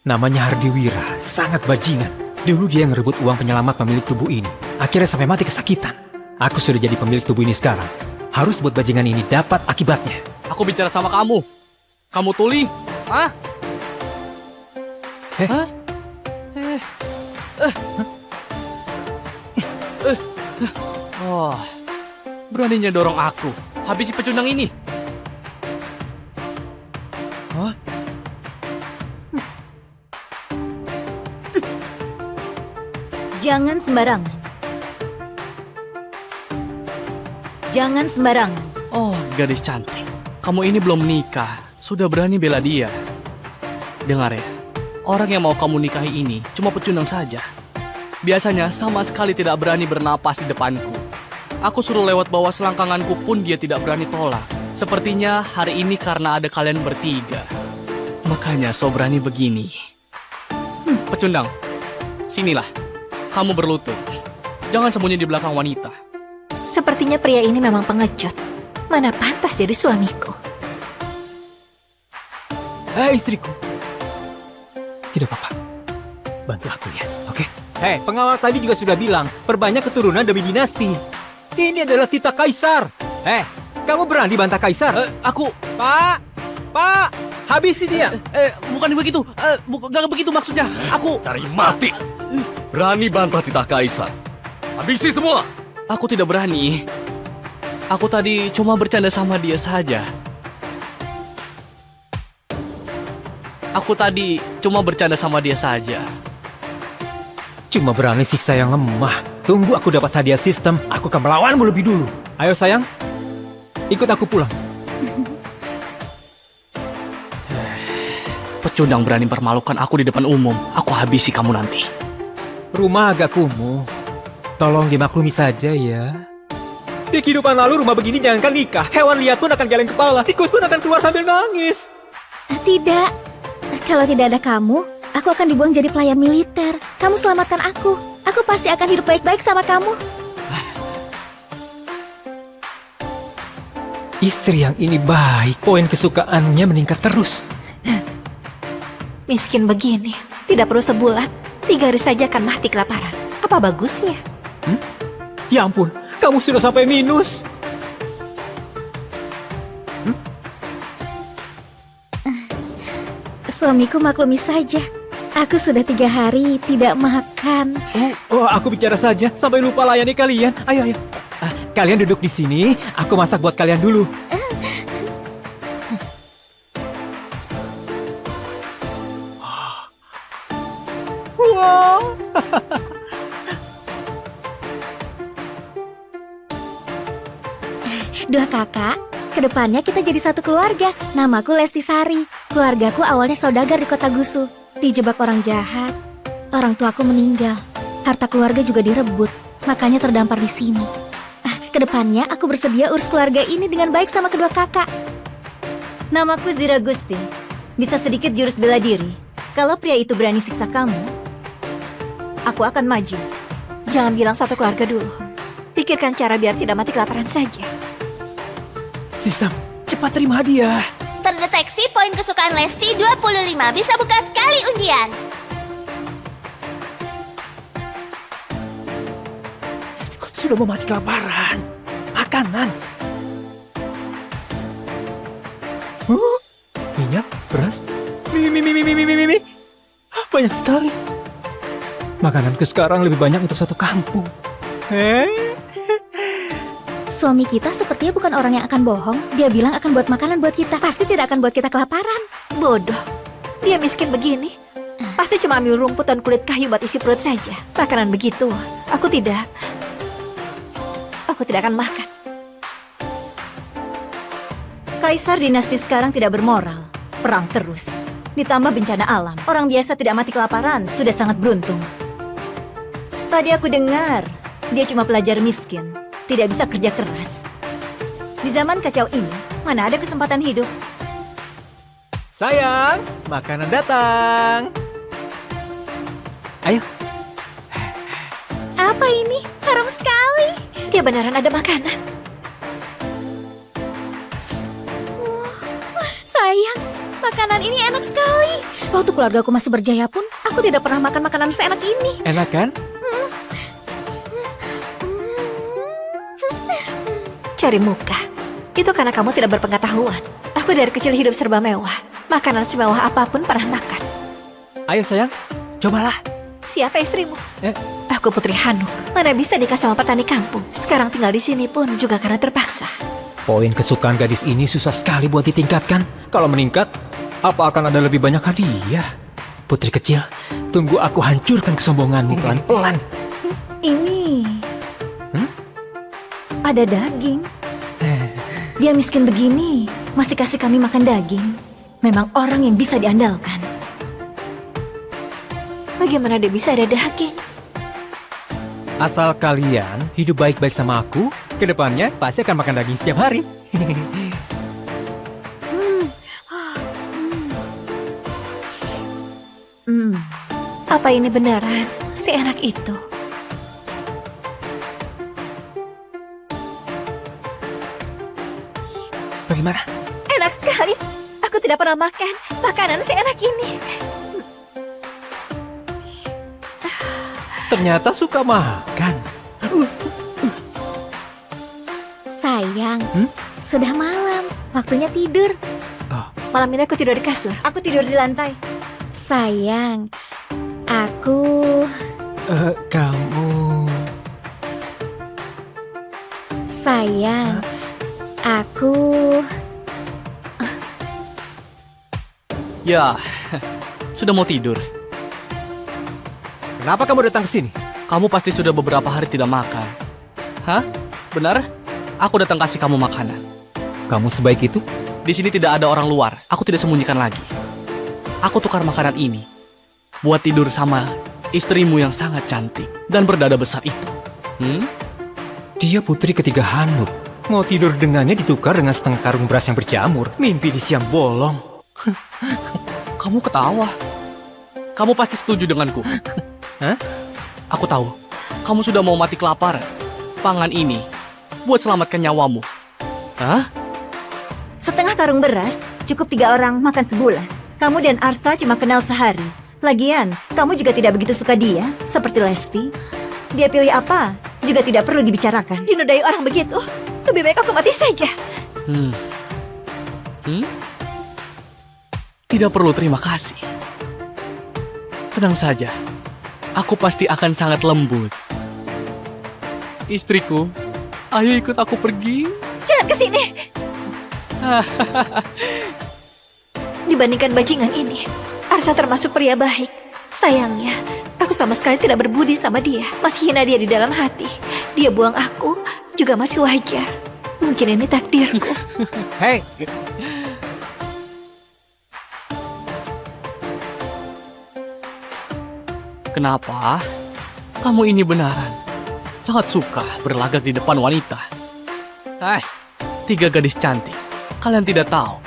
Namanya Hardi Wira, sangat bajingan. Dulu dia ngerebut uang penyelamat pemilik tubuh ini. Akhirnya sampai mati kesakitan. Aku sudah jadi pemilik tubuh ini sekarang. Harus buat bajingan ini dapat akibatnya. Aku bicara sama kamu. Kamu tuli? Hah? Hah? Oh, beraninya dorong aku. Habisi pecundang ini. Hah? Jangan sembarangan. Jangan sembarangan. Oh, gadis cantik. Kamu ini belum menikah. Sudah berani bela dia. Dengar ya, orang yang mau kamu nikahi ini cuma pecundang saja. Biasanya sama sekali tidak berani bernapas di depanku. Aku suruh lewat bawah selangkanganku pun dia tidak berani tolak. Sepertinya hari ini karena ada kalian bertiga. Makanya so berani begini. Pecundang, sinilah. Kamu berlutut. Jangan sembunyi di belakang wanita. Sepertinya pria ini memang pengecut. Mana pantas jadi suamiku. Hei istriku. Tidak apa-apa. Bantu aku ya, oke? Hei, pengawal tadi juga sudah bilang, perbanyak keturunan demi dinasti. Ini adalah titah kaisar. Kamu berani bantah kaisar? Aku... Pak, habisi dia. Bukan begitu. Gak begitu maksudnya. Aku... Cari mati. Berani bantah titah kaisar. Habisi semua. Aku tidak berani. Aku tadi cuma bercanda sama dia saja. Cuma berani siksa yang lemah. Tunggu aku dapat hadiah sistem, aku akan melawanmu lebih dulu. Ayo sayang, ikut aku pulang. Pecundang berani permalukan aku di depan umum. Aku habisi kamu nanti. Rumah agak kumuh. Tolong dimaklumi saja ya. Di kehidupan lalu rumah begini jangankan nikah. Hewan liar pun akan geleng kepala. Tikus pun akan keluar sambil nangis. Tidak. Kalau tidak ada kamu, aku akan dibuang jadi pelayan militer. Kamu selamatkan aku. Aku pasti akan hidup baik-baik sama kamu. Istri yang ini baik. Poin kesukaannya meningkat terus. Miskin begini, tidak perlu sebulan. 3 hari saja akan mati kelaparan. Apa bagusnya? Ya ampun, kamu sudah sampai minus. Suamiku maklumi saja. Aku sudah 3 hari tidak makan. Oh, aku bicara saja sampai lupa layani kalian. Ayo. Kalian duduk di sini, aku masak buat kalian dulu. Wow. Dua kakak, kedepannya kita jadi satu keluarga. Namaku Lesti Sari. Keluargaku awalnya saudagar di kota Gusu. Dijebak orang jahat. Orang tuaku meninggal. Harta keluarga juga direbut. Makanya terdampar di sini. Kedepannya aku bersedia urus keluarga ini dengan baik sama kedua kakak. Namaku Zira Gusti. Bisa sedikit jurus bela diri. Kalau pria itu berani siksa kamu, aku akan maju. Jangan bilang satu keluarga dulu. Pikirkan cara biar tidak mati kelaparan saja. Sistem, cepat terima hadiah. Terdeteksi poin kesukaan Lesti 25. Bisa buka sekali undian. Sudah mau mati kelaparan. Makanan. Minyak, beras, mie. Banyak sekali. Makananku sekarang lebih banyak untuk satu kampung. Suami kita sepertinya bukan orang yang akan bohong. Dia bilang akan buat makanan buat kita. Pasti tidak akan buat kita kelaparan. Bodoh. Dia miskin begini. Pasti cuma ambil rumput dan kulit kayu buat isi perut saja. Makanan begitu, aku tidak akan makan. Kaisar dinasti sekarang tidak bermoral. Perang terus. Ditambah bencana alam. Orang biasa tidak mati kelaparan sudah sangat beruntung. Tadi aku dengar, dia cuma pelajar miskin. Tidak bisa kerja keras. Di zaman kacau ini, mana ada kesempatan hidup? Sayang, makanan datang. Ayo. Apa ini? Harum sekali. Dia beneran ada makanan. Sayang, makanan ini enak sekali. Waktu keluargaku masih berjaya pun, aku tidak pernah makan makanan seenak ini. Enak kan? Cari muka. Itu karena kamu tidak berpengetahuan. Aku dari kecil hidup serba mewah. Makanan semewah apapun pernah makan. Ayo sayang, cobalah. Siapa istrimu? Eh. Aku Putri Hanuk. Mana bisa nikah sama petani kampung. Sekarang tinggal di sini pun juga karena terpaksa. Poin kesukaan gadis ini susah sekali buat ditingkatkan. Kalau meningkat, apa akan ada lebih banyak hadiah? Putri kecil, tunggu aku hancurkan kesombonganmu pelan-pelan. Ini... Ada daging. Dia miskin begini, masih kasih kami makan daging. Memang orang yang bisa diandalkan. Bagaimana dia bisa ada daging? Asal kalian hidup baik-baik sama aku, kedepannya pasti akan makan daging setiap hari. Apa ini beneran seenak itu? Bagaimana? Enak sekali. Aku tidak pernah makan makanan seenak ini. Ternyata suka makan. Sayang, sudah malam. Waktunya tidur. Malam ini aku tidur di kasur. Aku tidur di lantai. Sayang, aku... Kamu... Sayang, aku... Ya, sudah mau tidur. Kenapa kamu datang ke sini? Kamu pasti sudah beberapa hari tidak makan. Hah? Benar? Aku datang kasih kamu makanan. Kamu sebaik itu? Di sini tidak ada orang luar. Aku tidak sembunyikan lagi. Aku tukar makanan ini buat tidur sama istrimu yang sangat cantik dan berdada besar itu. Dia putri ketiga Hanuk. Mau tidur dengannya ditukar dengan setengah karung beras yang berjamur. Mimpi di siang bolong. Kamu ketawa. Kamu pasti setuju denganku. Hah? Aku tahu. Kamu sudah mau mati kelaparan. Pangan ini buat selamatkan nyawamu. Hah? Setengah karung beras cukup 3 orang makan sebulan. Kamu dan Arsa cuma kenal sehari. Lagian, kamu juga tidak begitu suka dia, seperti Lesti. Dia pilih apa juga tidak perlu dibicarakan. Dinodai orang begitu. Lebih baik aku mati saja. Tidak perlu terima kasih. Tenang saja. Aku pasti akan sangat lembut. Istriku, ayo ikut aku pergi. Jangan ke sini. Dibandingkan bajingan ini, Arsa termasuk pria baik. Sayangnya, aku sama sekali tidak berbudi sama dia. Masih hina dia di dalam hati. Dia buang aku juga masih wajar. Mungkin ini takdirku. Hei, Kenapa? Kamu ini benaran sangat suka berlagak di depan wanita. 3 gadis cantik. Kalian tidak tahu.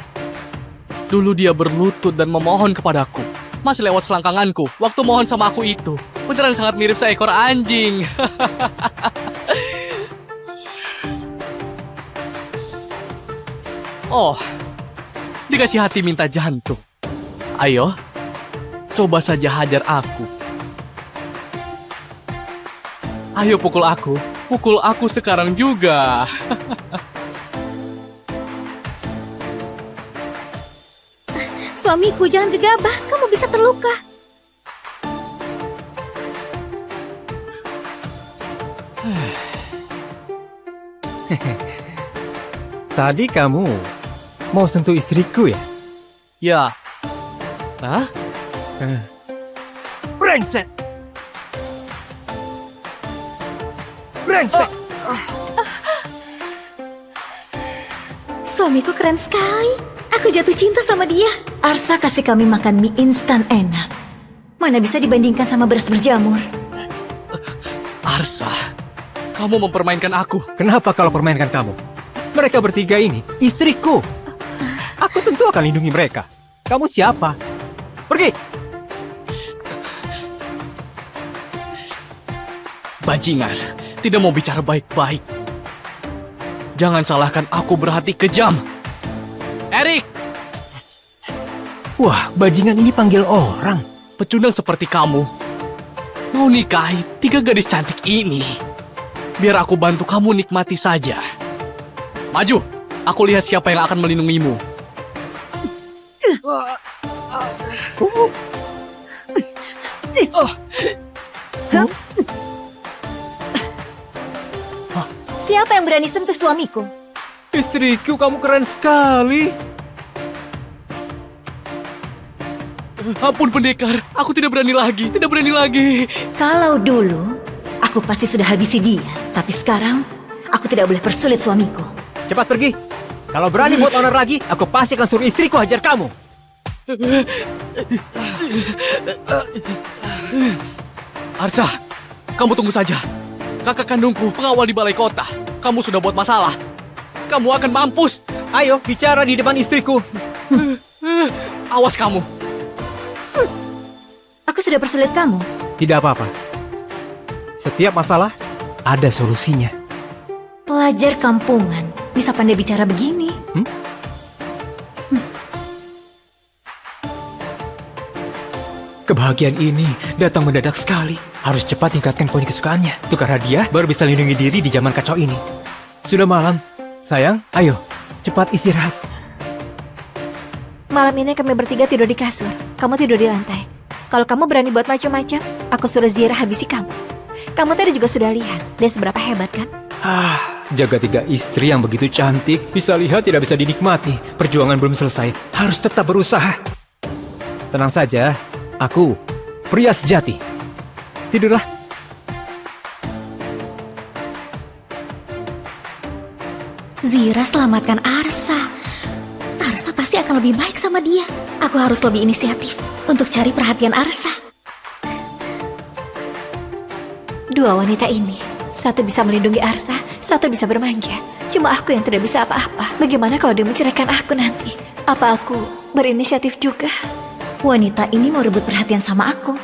Dulu dia berlutut dan memohon kepadaku. Masih lewat selangkanganku waktu mohon sama aku itu. Beneran sangat mirip seekor anjing. Oh, dikasih hati minta jantung. Ayo, coba saja hajar aku. Ayo pukul aku sekarang juga. Suamiku, jangan gegabah, kamu bisa terluka. tadi kamu mau sentuh istriku ya? Ya. Hah? Brengsek! Brengsek! Suamiku keren sekali. Aku jatuh cinta sama dia. Arsa kasih kami makan mie instan enak. Mana bisa dibandingkan sama beras berjamur. Arsa, kamu mempermainkan aku. Kenapa kalau permainkan kamu? Mereka bertiga ini istriku. Aku tentu akan lindungi mereka. Kamu siapa? Pergi! Bajingan, tidak mau bicara baik-baik. Jangan salahkan aku berhati kejam. Erik, Wah, bajingan ini panggil orang. pecundang seperti kamu mau nikahi 3 gadis cantik ini. Biar aku bantu kamu nikmati saja. Maju, aku lihat siapa yang akan melindungimu. Siapa yang berani sentuh suamiku? Istriku, kamu keren sekali. Ampun pendekar, aku tidak berani lagi, tidak berani lagi. Kalau dulu, aku pasti sudah habisi dia. Tapi sekarang, aku tidak boleh persulit suamiku. Cepat pergi. Kalau berani buat onar lagi, aku pasti akan suruh istriku hajar kamu. Arsa, kamu tunggu saja. Kakak kandungku pengawal di balai kota. Kamu sudah buat masalah. Kamu akan mampus. Ayo, bicara di depan istriku. Awas kamu. Aku sudah persulit kamu. Tidak apa-apa. Setiap masalah, ada solusinya. Pelajar kampungan, bisa pandai bicara begini. Kebahagiaan ini datang mendadak sekali. Harus cepat tingkatkan poin kesukaannya. Tukar hadiah, baru bisa lindungi diri di zaman kacau ini. Sudah malam. Sayang, ayo. Cepat istirahat. Malam ini kami bertiga tidur di kasur. Kamu tidur di lantai. Kalau kamu berani buat macam-macam, aku suruh Zira habisi kamu. Kamu tadi juga sudah lihat dia seberapa hebat kan? Jaga 3 istri yang begitu cantik. Bisa lihat tidak bisa dinikmati. Perjuangan belum selesai. Harus tetap berusaha. Tenang saja. Aku, pria sejati. Tidurlah. Zira selamatkan Arsa. Arsa pasti akan lebih baik sama dia. Aku harus lebih inisiatif untuk cari perhatian Arsa. Dua wanita ini, satu bisa melindungi Arsa, satu bisa bermanja. Cuma aku yang tidak bisa apa-apa. Bagaimana kalau dia menceraikan aku nanti? Apa aku berinisiatif juga? Wanita ini mau rebut perhatian sama aku.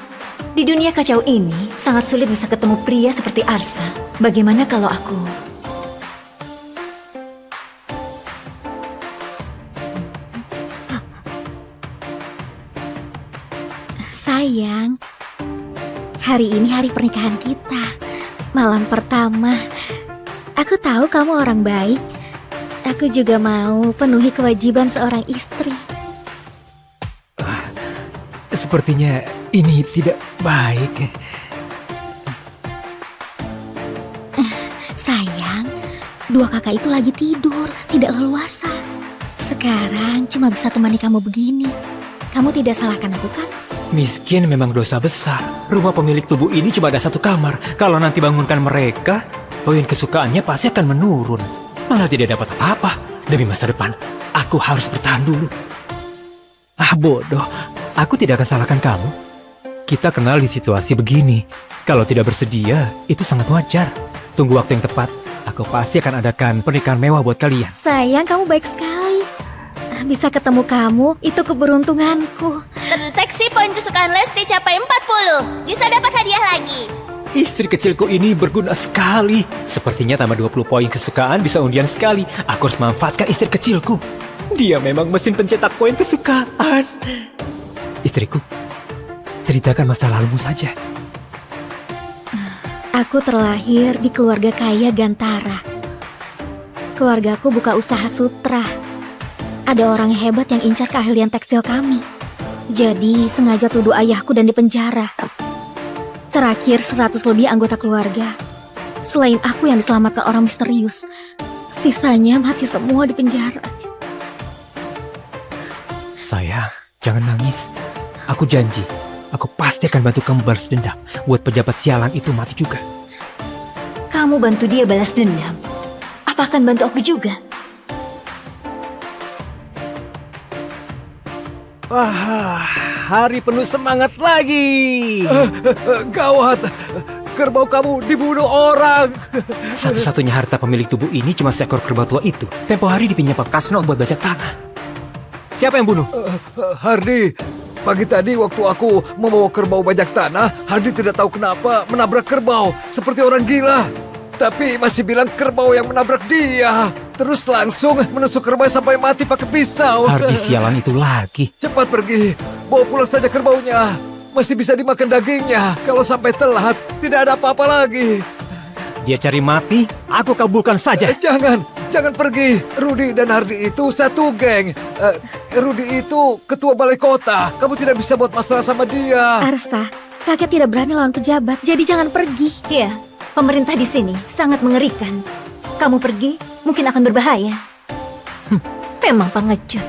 Di dunia kacau ini, sangat sulit bisa ketemu pria seperti Arsa. Bagaimana kalau aku... Sayang, hari ini hari pernikahan kita. Malam pertama. Aku tahu kamu orang baik. Aku juga mau penuhi kewajiban seorang istri. Sepertinya ini tidak baik. Sayang, 2 kakak itu lagi tidur, tidak leluasa. Sekarang cuma bisa temani kamu begini. Kamu tidak salahkan aku kan? Miskin memang dosa besar. Rumah pemilik tubuh ini cuma ada 1 kamar. Kalau nanti bangunkan mereka, poin kesukaannya pasti akan menurun. Malah tidak dapat apa-apa. Demi masa depan, aku harus bertahan dulu. Bodoh. Aku tidak akan salahkan kamu. Kita kenal di situasi begini. Kalau tidak bersedia, itu sangat wajar. Tunggu waktu yang tepat. Aku pasti akan adakan pernikahan mewah buat kalian. Sayang, kamu baik sekali. Bisa ketemu kamu, itu keberuntunganku. Terdeteksi poin kesukaan Lesti capai 40. Bisa dapat hadiah lagi. Istri kecilku ini berguna sekali. Sepertinya tambah 20 poin kesukaan bisa undian sekali. Aku harus manfaatkan istri kecilku. Dia memang mesin pencetak poin kesukaan. Istriku, ceritakan masa lalumu saja. Aku terlahir di keluarga kaya Gantara. Keluargaku buka usaha sutra. Ada orang hebat yang incar keahlian tekstil kami. Jadi sengaja tuduh ayahku dan dipenjara. Terakhir 100 lebih anggota keluarga. Selain aku yang diselamatkan orang misterius, sisanya mati semua di penjara. Sayang, jangan nangis. Aku janji, aku pasti akan bantu kamu balas dendam. Buat pejabat sialan itu mati juga. Kamu bantu dia balas dendam. Apa akan bantu aku juga? Wah, hari penuh semangat lagi. Gawat, kerbau kamu dibunuh orang. Satu-satunya harta pemilik tubuh ini cuma seekor kerbau tua itu. Tempo hari dipinjam Pak Kasno buat bajak tanah. Siapa yang bunuh? Hardi, pagi tadi waktu aku membawa kerbau bajak tanah, Hardi tidak tahu kenapa menabrak kerbau seperti orang gila. Tapi masih bilang kerbau yang menabrak dia. Terus langsung menusuk kerbau sampai mati pakai pisau. Hardi sialan itu lagi. Cepat pergi, bawa pulang saja kerbaunya. Masih bisa dimakan dagingnya. Kalau sampai telat, tidak ada apa-apa lagi. Dia cari mati, aku kabulkan saja. Jangan pergi. Rudi dan Hardi itu satu geng. Rudi itu ketua balai kota. Kamu tidak bisa buat masalah sama dia. Arsa, rakyat tidak berani lawan pejabat, jadi jangan pergi. Iya, pemerintah di sini sangat mengerikan. Kamu pergi, mungkin akan berbahaya. Memang pengecut.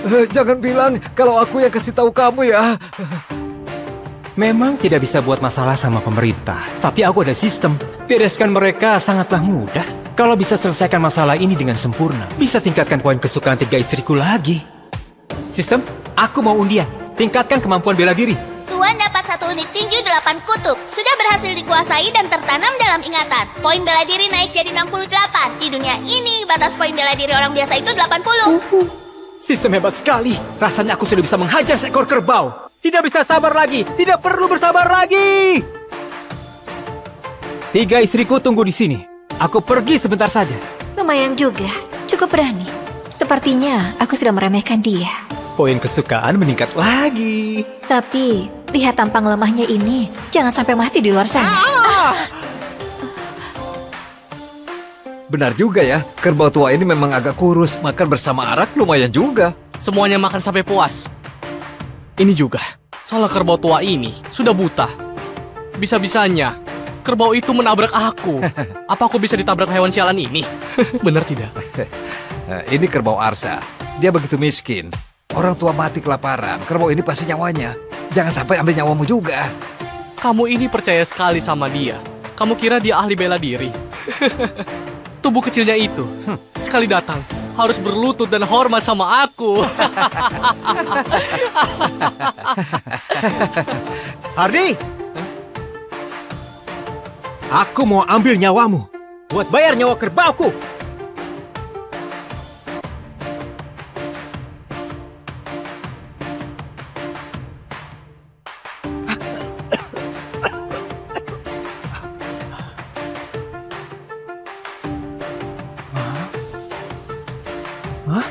Jangan bilang kalau aku yang kasih tahu kamu ya. Memang tidak bisa buat masalah sama pemerintah, tapi aku ada sistem. Bereskan mereka sangatlah mudah. Kalau bisa selesaikan masalah ini dengan sempurna, bisa tingkatkan poin kesukaan 3 istriku lagi. Sistem, aku mau undian. Tingkatkan kemampuan bela diri. Tuan dapat 1 unit tinju 8 kutub. Sudah berhasil dikuasai dan tertanam dalam ingatan. Poin bela diri naik jadi 68. Di dunia ini, batas poin bela diri orang biasa itu 80. Sistem hebat sekali. Rasanya aku sudah bisa menghajar seekor kerbau. Tidak bisa sabar lagi. Tidak perlu bersabar lagi. 3 istriku tunggu di sini. Aku pergi sebentar saja. Lumayan juga, cukup berani. Sepertinya aku sudah meremehkan dia. Poin kesukaan meningkat lagi. Tapi, lihat tampang lemahnya ini, jangan sampai mati di luar sana. Benar juga ya, kerbau tua ini memang agak kurus. Makan bersama arak lumayan juga. Semuanya makan sampai puas. Ini juga, salah kerbau tua ini sudah buta. Bisa-bisanya, kerbau itu menabrak aku. Apa aku bisa ditabrak hewan sialan ini? Benar tidak? Ini kerbau Arsa. Dia begitu miskin. Orang tua mati kelaparan. Kerbau ini pasti nyawanya. Jangan sampai ambil nyawamu juga. Kamu ini percaya sekali sama dia. Kamu kira dia ahli bela diri? Tubuh kecilnya itu, sekali datang, harus berlutut dan hormat sama aku. Hardi! Aku mau ambil nyawamu. Buat bayar nyawa kerbauku. Hah?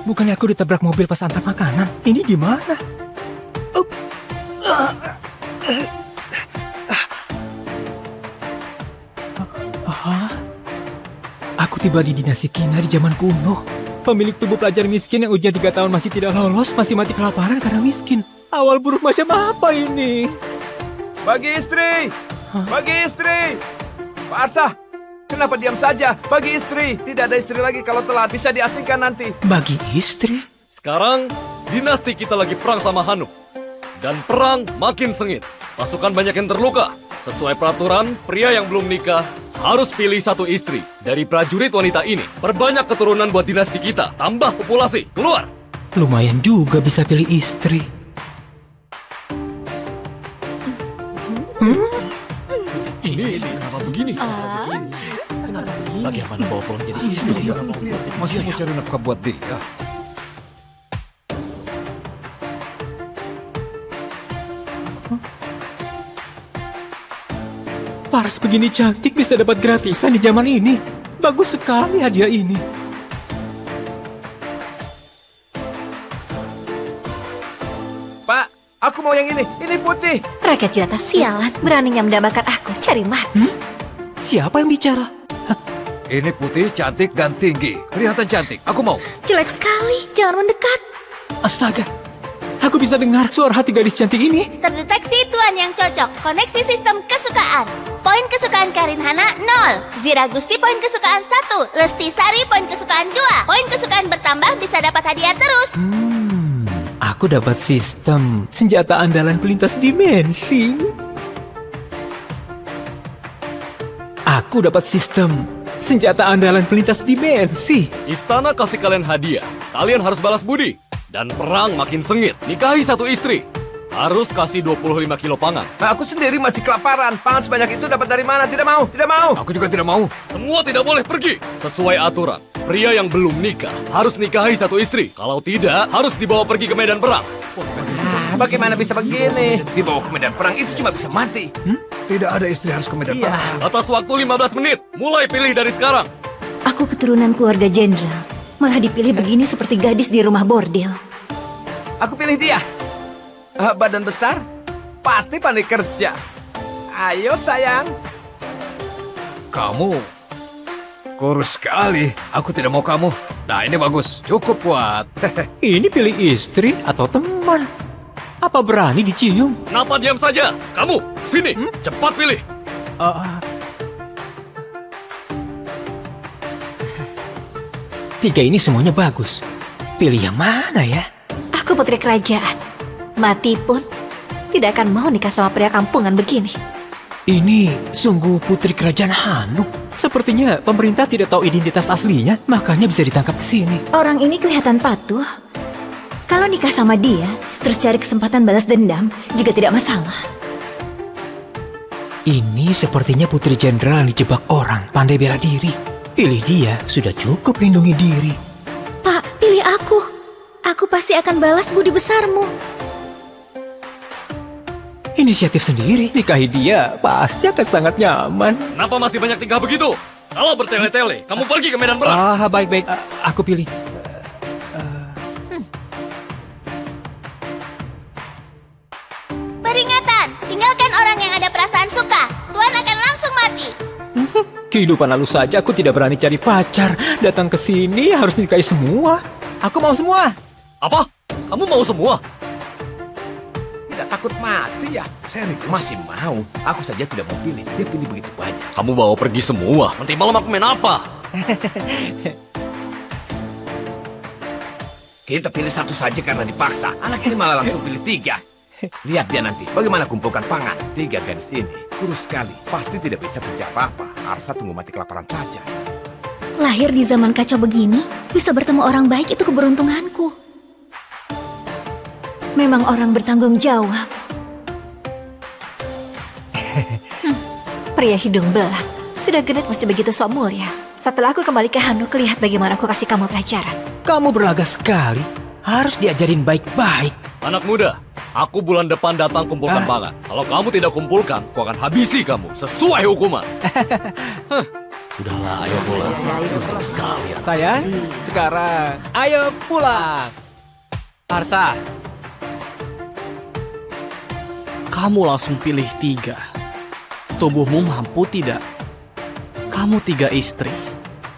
Bukannya aku ditabrak mobil pas antar makanan? Ini di mana? Aku tiba di dinasti Kina di zaman kuno. Pemilik tubuh pelajar miskin yang ujian 3 tahun masih tidak lolos, masih mati kelaparan karena miskin. Awal buruk macam apa ini? Bagi istri! Bagi istri! Pak Arsa, kenapa diam saja? Bagi istri! Tidak ada istri lagi kalau telat, bisa diasingkan nanti. Bagi istri? Sekarang, dinasti kita lagi perang sama Hanuk. Dan perang makin sengit. Pasukan banyak yang terluka. Sesuai peraturan, pria yang belum nikah harus pilih 1 istri dari prajurit wanita ini. Perbanyak keturunan buat dinasti kita. Tambah populasi. Keluar! Lumayan juga bisa pilih istri. Ini kenapa begini? Kenapa begini? Bagaimana bawa pulang jadi istri? Masih mau cari nafkah buat dia. Paras begini cantik bisa dapat gratisan di zaman ini. Bagus sekali hadiah ini. Pak, aku mau yang ini. Ini putih. Rakyat jelata sialan, beraninya mendambakan aku, cari mati. Siapa yang bicara? Ini putih, cantik, dan tinggi. Kelihatan cantik. Aku mau. Jelek sekali, jangan mendekat. Astaga, aku bisa dengar suara hati gadis cantik ini. Terdeteksi tuan yang cocok. Koneksi sistem kesukaan. Poin kesukaan Karin Hana 0. Zira Gusti poin kesukaan 1. Lesti Sari poin kesukaan 2. Poin kesukaan bertambah bisa dapat hadiah terus. Aku dapat sistem senjata andalan pelintas dimensi. Aku dapat sistem senjata andalan pelintas dimensi. Istana kasih kalian hadiah. Kalian harus balas budi. Dan perang makin sengit. Nikahi 1 istri. Harus kasih 25 kilo pangan. Nah, aku sendiri masih kelaparan. Pangan sebanyak itu dapat dari mana? Tidak mau, tidak mau. Aku juga tidak mau. Semua tidak boleh pergi. Sesuai aturan. pria yang belum nikah harus nikahi satu istri. Kalau tidak, harus dibawa pergi ke medan perang. Bagaimana bisa begini? Dibawa ke medan perang itu cuma bisa mati. Tidak ada istri harus ke medan perang. Atas waktu 15 menit, mulai pilih dari sekarang. Aku keturunan keluarga jenderal. Malah dipilih begini seperti gadis di rumah bordil. Aku pilih dia. Badan besar, pasti pandai kerja. Ayo sayang. Kamu kurus sekali. Aku tidak mau kamu. Nah, ini bagus. Cukup buat. Ini pilih istri atau teman? Apa berani dicium? Kenapa diam saja? Kamu, sini, cepat pilih. Tiga ini semuanya bagus. Pilih yang mana ya? Aku putri kerajaan. Mati pun tidak akan mau nikah sama pria kampungan begini. Ini sungguh putri kerajaan Hanuk. Sepertinya pemerintah tidak tahu identitas aslinya, makanya bisa ditangkap ke sini. Orang ini kelihatan patuh. Kalau nikah sama dia, terus cari kesempatan balas dendam, juga tidak masalah. Ini sepertinya putri jenderal yang dijebak orang, pandai bela diri. Pilih dia, sudah cukup lindungi diri. Pak, pilih aku. Aku pasti akan balas budi besarmu. Inisiatif sendiri, nikahi dia, pasti akan sangat nyaman. Kenapa masih banyak tingkah begitu? Kalau bertele-tele, kamu pergi ke medan perang. Baik-baik, aku pilih. Peringatan, tinggalkan orang yang ada perasaan suka. Tuan akan langsung mati. Kehidupan lalu saja aku tidak berani cari pacar. Datang ke sini harus nikahi semua. Aku mau semua. Apa? Kamu mau semua? Tidak takut mati ya? Serius? Masih mau. Aku saja tidak mau pilih. Dia pilih begitu banyak. Kamu bawa pergi semua. Nanti malam aku main apa? Kita pilih satu saja karena dipaksa. Anak ini malah langsung pilih 3. Lihat dia nanti, bagaimana kumpulkan pangan. 3 gadis ini, kurus sekali. Pasti tidak bisa kerja apa-apa. Arsa tunggu mati kelaparan saja. Lahir di zaman kacau begini, bisa bertemu orang baik itu keberuntunganku. Memang orang bertanggung jawab. Pria hidung belang. Sudah genit masih begitu sok mulia. Setelah aku kembali ke Hanuk, lihat bagaimana aku kasih kamu pelajaran. Kamu berlaga sekali. Harus diajarin baik-baik. Anak muda, aku bulan depan datang kumpulkan pangan. Kalau kamu tidak kumpulkan, aku akan habisi kamu sesuai hukuman. Sudahlah, ayo pulang. Sayang, sekarang ayo pulang. Arsa, kamu langsung pilih 3. Tubuhmu mampu tidak? Kamu 3 istri.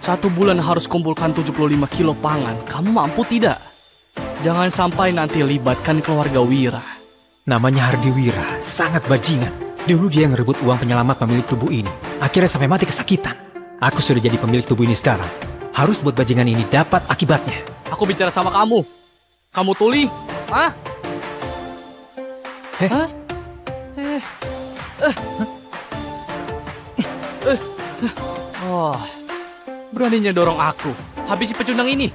1 bulan harus kumpulkan 75 kilo pangan. Kamu mampu tidak? Jangan sampai nanti libatkan keluarga Wira. Namanya Hardi Wira, sangat bajingan. Dulu dia yang ngerebut uang penyelamat pemilik tubuh ini. Akhirnya sampai mati kesakitan. Aku sudah jadi pemilik tubuh ini sekarang. Harus buat bajingan ini dapat akibatnya. Aku bicara sama kamu. Kamu tuli? Hah? Hah? Oh, beraninya dorong aku. Habisi pecundang ini.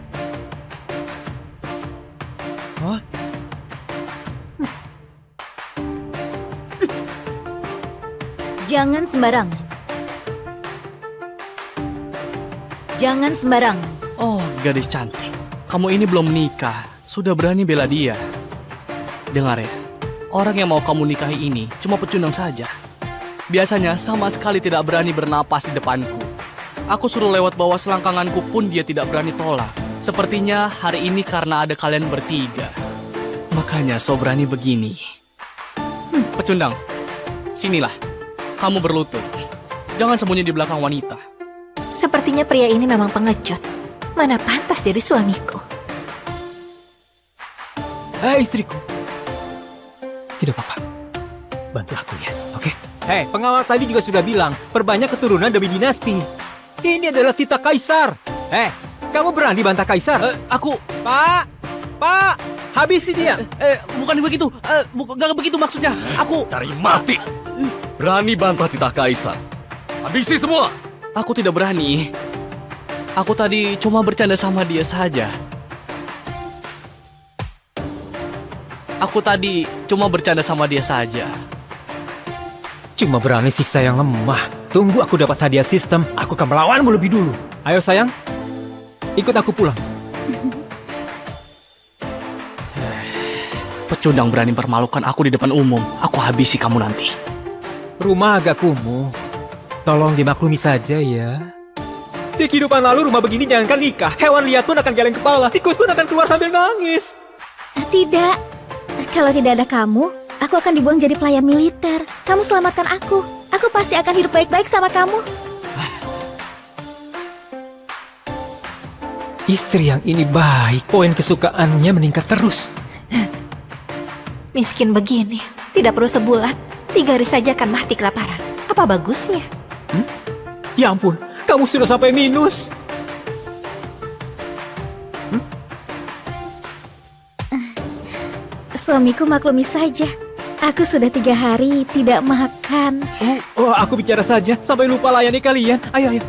Hah? Jangan sembarangan. Jangan sembarangan. Oh, gadis cantik. Kamu ini belum menikah. Sudah berani bela dia. Dengar ya, orang yang mau kamu nikahi ini cuma pecundang saja. Biasanya sama sekali tidak berani bernapas di depanku. Aku suruh lewat bawah selangkanganku pun dia tidak berani tolak. Sepertinya hari ini karena ada kalian bertiga. Makanya so berani begini. Pecundang, sinilah. Kamu berlutut. Jangan sembunyi di belakang wanita. Sepertinya pria ini memang pengecut. Mana pantas jadi suamiku. Istriku. Tidak apa-apa. Bantu aku ya, oke? Pengawal tadi juga sudah bilang, perbanyak keturunan demi dinasti. Ini adalah titah kaisar. Kamu berani bantah kaisar? Aku... Pak, habisi dia. Bukan begitu. Gak begitu maksudnya. Aku... Cari mati. Berani bantah titah kaisar. Habisi semua. Aku tidak berani. Aku tadi cuma bercanda sama dia saja. Cuma berani siksa yang lemah. Tunggu aku dapat hadiah sistem, aku akan melawanmu lebih dulu. Ayo sayang. ikut aku pulang. Pecundang berani mempermalukan aku di depan umum. Aku habisi kamu nanti. Rumah agak kumuh. Tolong dimaklumi saja ya. Di kehidupan lalu rumah begini jangankan nikah. Hewan liar pun akan geleng kepala. Tikus pun akan keluar sambil nangis. Tidak. Kalau tidak ada kamu, aku akan dibuang jadi pelayan militer. Kamu selamatkan aku. Aku pasti akan hidup baik-baik sama kamu. Istri yang ini baik. Poin kesukaannya meningkat terus. Miskin begini, tidak perlu sebulan. 3 hari saja akan mati kelaparan. Apa bagusnya? Ya ampun, kamu sudah sampai minus. Suamiku maklumi saja. Aku sudah 3 hari tidak makan. Oh, aku bicara saja sampai lupa layani kalian. Ayo, ayo.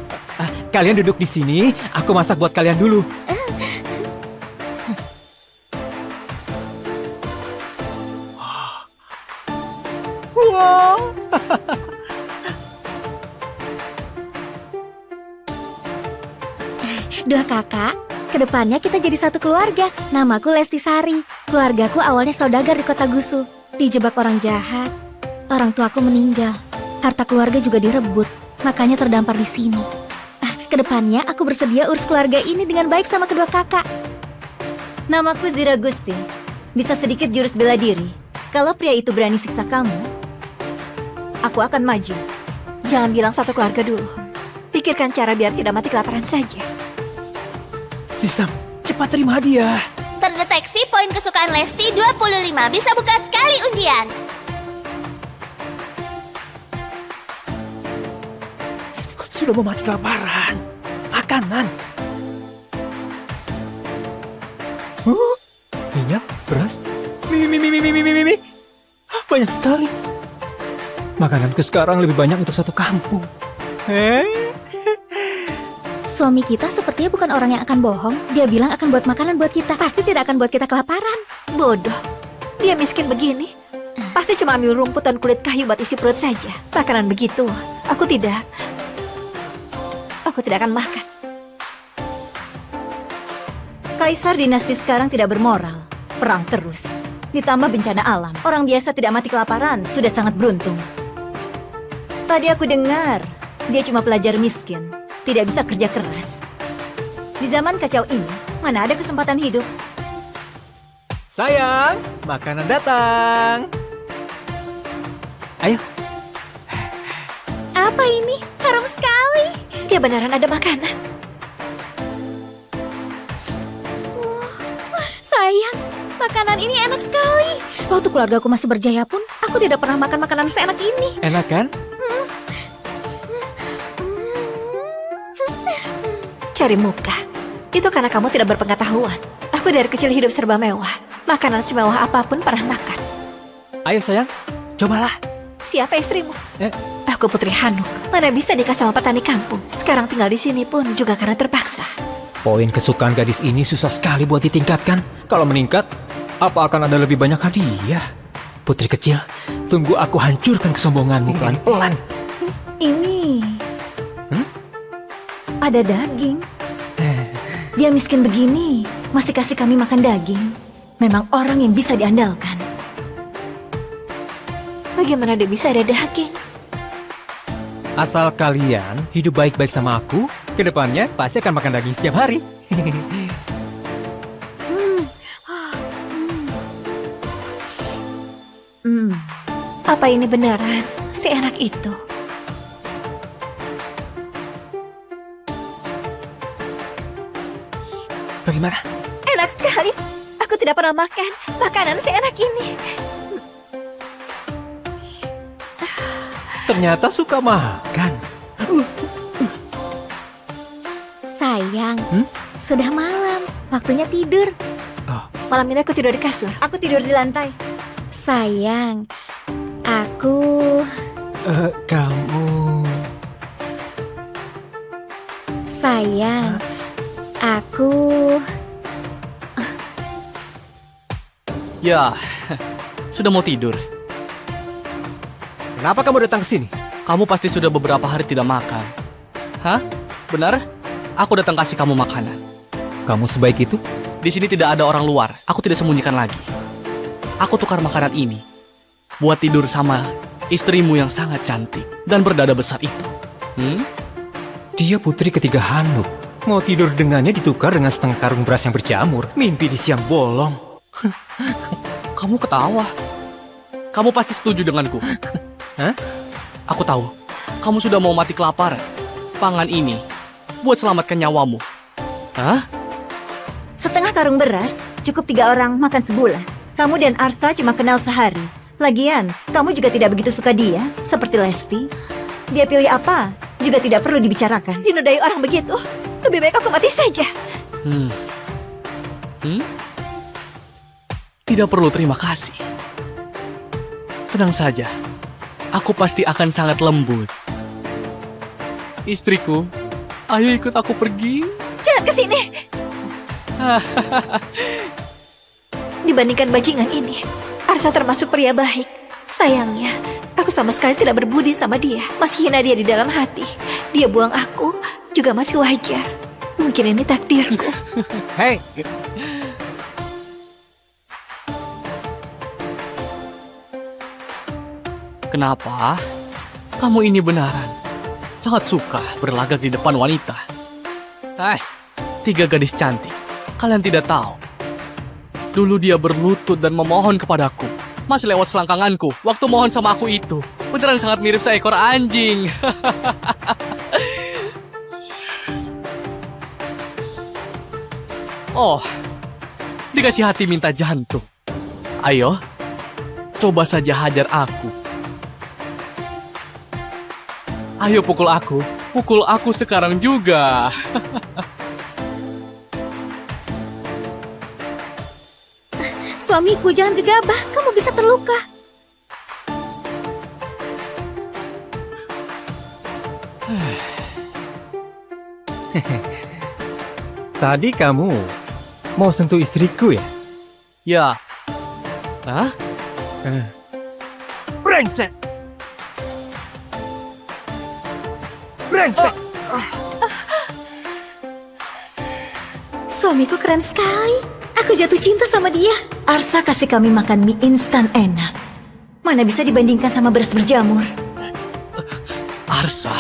Kalian duduk di sini, aku masak buat kalian dulu. Wow. Dua kakak, kedepannya kita jadi satu keluarga. Namaku Lesti Sari. Keluargaku awalnya saudagar di kota Gusu. Dijebak orang jahat. Orang tuaku meninggal. Harta keluarga juga direbut. Makanya terdampar di sini. Kedepannya aku bersedia urus keluarga ini dengan baik sama kedua kakak. Namaku Zira Gusti. Bisa sedikit jurus bela diri. Kalau pria itu berani siksa kamu, aku akan maju. Jangan bilang satu keluarga dulu. Pikirkan cara biar tidak mati kelaparan saja. Sistem, cepat terima hadiah. Terdeteksi poin kesukaan Lesti 25. Bisa buka sekali undian. Sudah mau mati kelaparan. Makanan. Minyak, beras, mie. Banyak sekali. Makananku sekarang lebih banyak untuk satu kampung. Suami kita sepertinya bukan orang yang akan bohong. Dia bilang akan buat makanan buat kita. Pasti tidak akan buat kita kelaparan. Bodoh. Dia miskin begini. Pasti cuma ambil rumput dan kulit kayu buat isi perut saja. Makanan begitu, aku tidak akan makan. Kaisar dinasti sekarang tidak bermoral. Perang terus. Ditambah bencana alam. Orang biasa tidak mati kelaparan sudah sangat beruntung. Tadi aku dengar, dia cuma pelajar miskin. Tidak bisa kerja keras. Di zaman kacau ini, mana ada kesempatan hidup? Sayang, makanan datang. Ayo. Apa ini? Harum sekali. Dia beneran ada makanan. Sayang, makanan ini enak sekali. Waktu keluargaku masih berjaya pun, aku tidak pernah makan makanan seenak ini. Enak kan? Cari muka. Itu karena kamu tidak berpengetahuan. Aku dari kecil hidup serba mewah. Makanan semewah apapun pernah makan. Ayo sayang, cobalah. Siapa istrimu? Aku Putri Hanuk. Mana bisa nikah sama petani kampung. Sekarang tinggal di sini pun juga karena terpaksa. Poin kesukaan gadis ini susah sekali buat ditingkatkan. Kalau meningkat, apa akan ada lebih banyak hadiah? Putri kecil, tunggu aku hancurkan kesombonganmu pelan-pelan. Ini ada daging. Dia miskin begini, masih kasih kami makan daging. Memang orang yang bisa diandalkan. Bagaimana dia bisa ada daging? Asal kalian hidup baik-baik sama aku, kedepannya pasti akan makan daging setiap hari. Apa ini beneran seenak itu? Bagaimana? Enak sekali. Aku tidak pernah makan makanan seenak ini. Ternyata suka makan. Sayang, sudah malam. Waktunya tidur. Malam ini aku tidur di kasur. Aku tidur di lantai. Sayang, aku... Kamu... Sayang, aku... Ya, sudah mau tidur. Kenapa kamu datang ke sini? Kamu pasti sudah beberapa hari tidak makan. Hah? Benar? Aku datang kasih kamu makanan. kamu sebaik itu? Di sini tidak ada orang luar. Aku tidak sembunyikan lagi. Aku tukar makanan ini buat tidur sama istrimu yang sangat cantik dan berdada besar itu. Dia putri ketiga Hanuk. Mau tidur dengannya ditukar dengan setengah karung beras yang berjamur. Mimpi di siang bolong. Kamu ketawa. Kamu pasti setuju denganku. Hah? Aku tahu. Kamu sudah mau mati kelaparan. Pangan ini buat selamatkan nyawamu. Hah? Setengah karung beras cukup 3 orang makan sebulan. Kamu dan Arsa cuma kenal sehari. Lagian, kamu juga tidak begitu suka dia, seperti Lesti. Dia pilih apa juga tidak perlu dibicarakan. Dinodai orang begitu. Lebih baik aku mati saja. Tidak perlu terima kasih. Tenang saja. Aku pasti akan sangat lembut. Istriku, ayo ikut aku pergi. Jangan ke sini. Dibandingkan bajingan ini, Arsa termasuk pria baik. Sayangnya, aku sama sekali tidak berbudi sama dia. Masih hina dia di dalam hati. Dia buang aku juga masih wajar. Mungkin ini takdirku. Hei, Kenapa? Kamu ini benaran sangat suka berlagak di depan wanita. 3 gadis cantik. Kalian tidak tahu. Dulu dia berlutut dan memohon kepadaku. Masih lewat selangkanganku waktu mohon sama aku itu. Beneran sangat mirip seekor anjing. Oh, dikasih hati minta jantung. Ayo, coba saja hajar aku. Ayo pukul aku sekarang juga. Suamiku, jangan gegabah, kamu bisa terluka. tadi kamu mau sentuh istriku ya? Ya. Hah? Brengsek! Brengsek! Suamiku keren sekali. Aku jatuh cinta sama dia. Arsa kasih kami makan mie instan enak. Mana bisa dibandingkan sama beras berjamur. Arsa,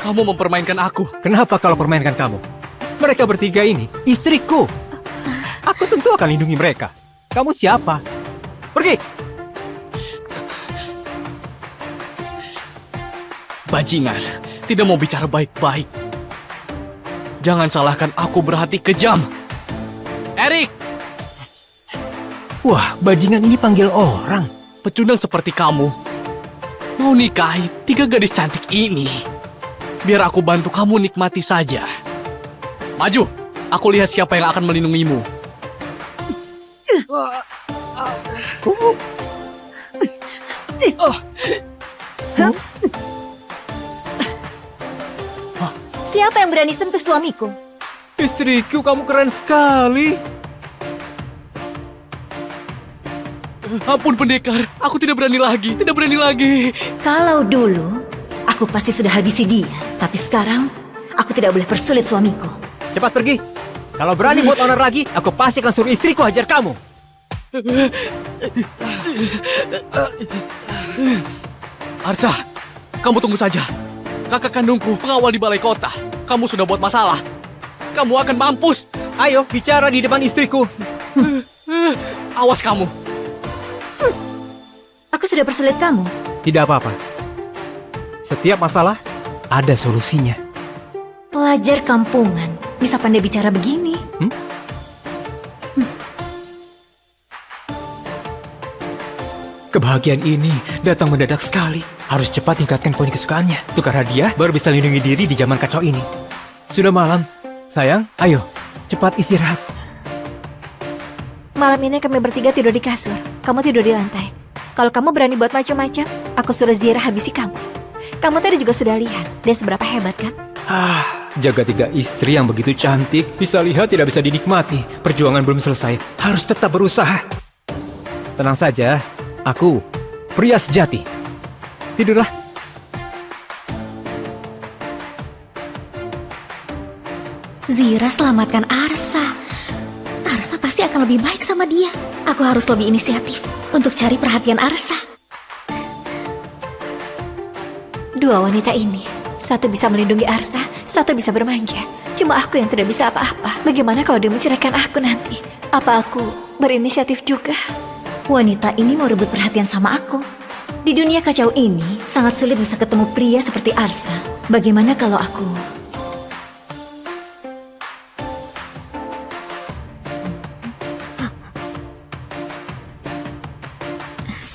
kamu mempermainkan aku. Kenapa kalau permainkan kamu? Mereka bertiga ini istriku. Aku tentu akan lindungi mereka. Kamu siapa? Pergi! Bajingan, tidak mau bicara baik-baik. Jangan salahkan aku berhati kejam. Erik! Wah, bajingan ini panggil orang. Pecundang seperti kamu mau nikahi 3 gadis cantik ini. Biar aku bantu kamu nikmati saja. Maju, aku lihat siapa yang akan melindungimu. Siapa yang berani sentuh suamiku? Istriku, kamu keren sekali. Ampun pendekar, aku tidak berani lagi. Kalau dulu, aku pasti sudah habisi dia. Tapi sekarang, aku tidak boleh persulit suamiku. Cepat pergi. Kalau berani buat honor lagi, aku pasti akan suruh istriku hajar kamu. Arsa, kamu tunggu saja. Kakak kandungku pengawal di balai kota. Kamu sudah buat masalah. Kamu akan mampus. Ayo, bicara di depan istriku. Awas kamu. Aku sudah persulit kamu. Tidak apa-apa. Setiap masalah, ada solusinya. Pelajar kampungan, bisa pandai bicara begini. Kebahagiaan ini datang mendadak sekali. Harus cepat tingkatkan poin kesukaannya. Tukar hadiah baru bisa lindungi diri di zaman kacau ini. Sudah malam. Sayang, ayo. Cepat istirahat. Malam ini kami bertiga tidur di kasur. Kamu tidur di lantai. Kalau kamu berani buat macam-macam, aku suruh Zira habisi kamu. Kamu tadi juga sudah lihat dia seberapa hebat kan? Jaga 3 istri yang begitu cantik. Bisa lihat tidak bisa dinikmati. Perjuangan belum selesai. Harus tetap berusaha. Tenang saja. Aku pria sejati. Tidurlah. Zira selamatkan Arsa. Arsa pasti akan lebih baik sama dia. Aku harus lebih inisiatif untuk cari perhatian Arsa. Dua wanita ini, satu bisa melindungi Arsa, satu bisa bermanja. Cuma aku yang tidak bisa apa-apa. Bagaimana kalau dia menceraikan aku nanti? Apa aku berinisiatif juga? Wanita ini mau rebut perhatian sama aku. Di dunia kacau ini, sangat sulit bisa ketemu pria seperti Arsa. Bagaimana kalau aku...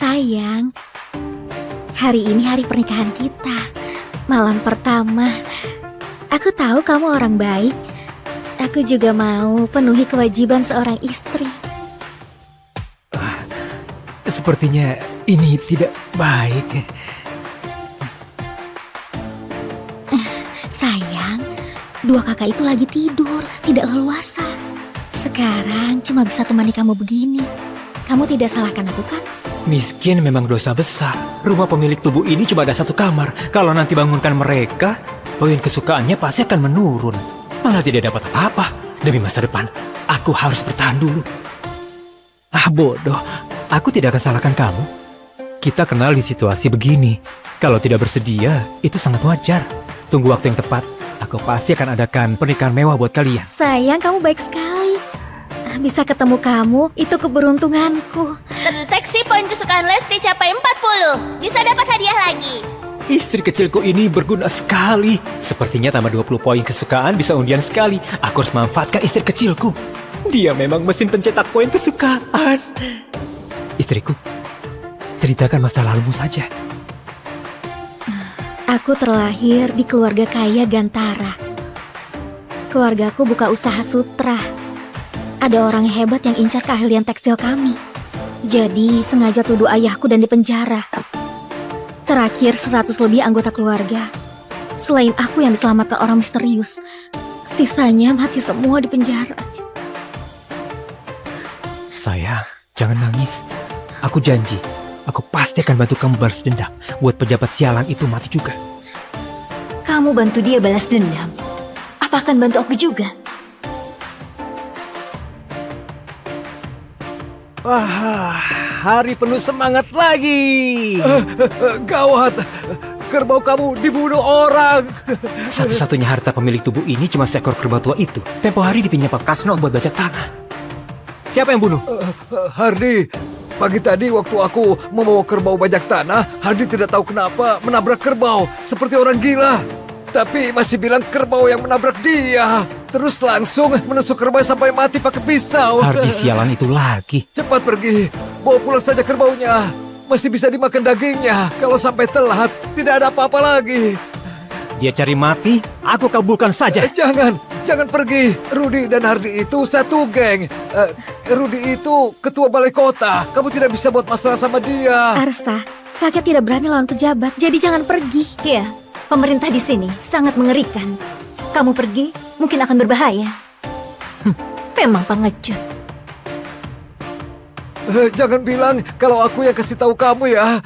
Sayang, hari ini hari pernikahan kita. Malam pertama. Aku tahu kamu orang baik. Aku juga mau penuhi kewajiban seorang istri. Sepertinya ini tidak baik. Sayang, dua kakak itu lagi tidur, tidak leluasa. Sekarang cuma bisa temani kamu begini. Kamu tidak salahkan aku kan? Miskin memang dosa besar. Rumah pemilik tubuh ini cuma ada satu kamar. Kalau nanti bangunkan mereka, poin kesukaannya pasti akan menurun. Malah tidak dapat apa-apa. Demi masa depan, aku harus bertahan dulu. Ah, bodoh. Aku tidak akan salahkan kamu. Kita kenal di situasi begini. Kalau tidak bersedia, itu sangat wajar. Tunggu waktu yang tepat. Aku pasti akan adakan pernikahan mewah buat kalian. Sayang, kamu baik sekali. Bisa ketemu kamu, itu keberuntunganku. Terdeteksi poin kesukaan Lesti capai 40. Bisa dapat hadiah lagi. Istri kecilku ini berguna sekali. Sepertinya tambah 20 poin kesukaan bisa undian sekali. Aku harus memanfaatkan istri kecilku. Dia memang mesin pencetak poin kesukaan. Istriku, ceritakan masa lalumu saja. Aku terlahir di keluarga kaya Gantara. Keluargaku buka usaha sutra. Ada orang hebat yang incar keahlian tekstil kami. Jadi sengaja tuduh ayahku dan dipenjara. Terakhir 100 lebih anggota keluarga. Selain aku yang diselamatkan orang misterius, sisanya mati semua di penjara. Sayang, jangan nangis. Aku janji, aku pasti akan bantu kamu balas dendam. Buat pejabat sialan itu mati juga. Kamu bantu dia balas dendam. Apa akan bantu aku juga? Wah, hari penuh semangat lagi. Gawat, kerbau kamu dibunuh orang. Satu-satunya harta pemilik tubuh ini cuma seekor kerbau tua itu. Tempo hari dipinjam Pak Kasno buat bajak tanah. Siapa yang bunuh? Hardi, pagi tadi waktu aku membawa kerbau bajak tanah, Hardi tidak tahu kenapa menabrak kerbau seperti orang gila. Tapi masih bilang kerbau yang menabrak dia. Terus langsung menusuk kerbau sampai mati pakai pisau. Hardi sialan itu lagi. Cepat pergi, bawa pulang saja kerbaunya. Masih bisa dimakan dagingnya. Kalau sampai telat, tidak ada apa-apa lagi. Dia cari mati, aku kabulkan saja. Jangan pergi. Rudi dan Hardi itu satu geng. Rudi itu ketua balai kota. Kamu tidak bisa buat masalah sama dia. Arsa, rakyat tidak berani lawan pejabat, jadi jangan pergi. Iya, pemerintah di sini sangat mengerikan. Kamu pergi, mungkin akan berbahaya. Memang pengecut. Jangan bilang kalau aku yang kasih tahu kamu ya.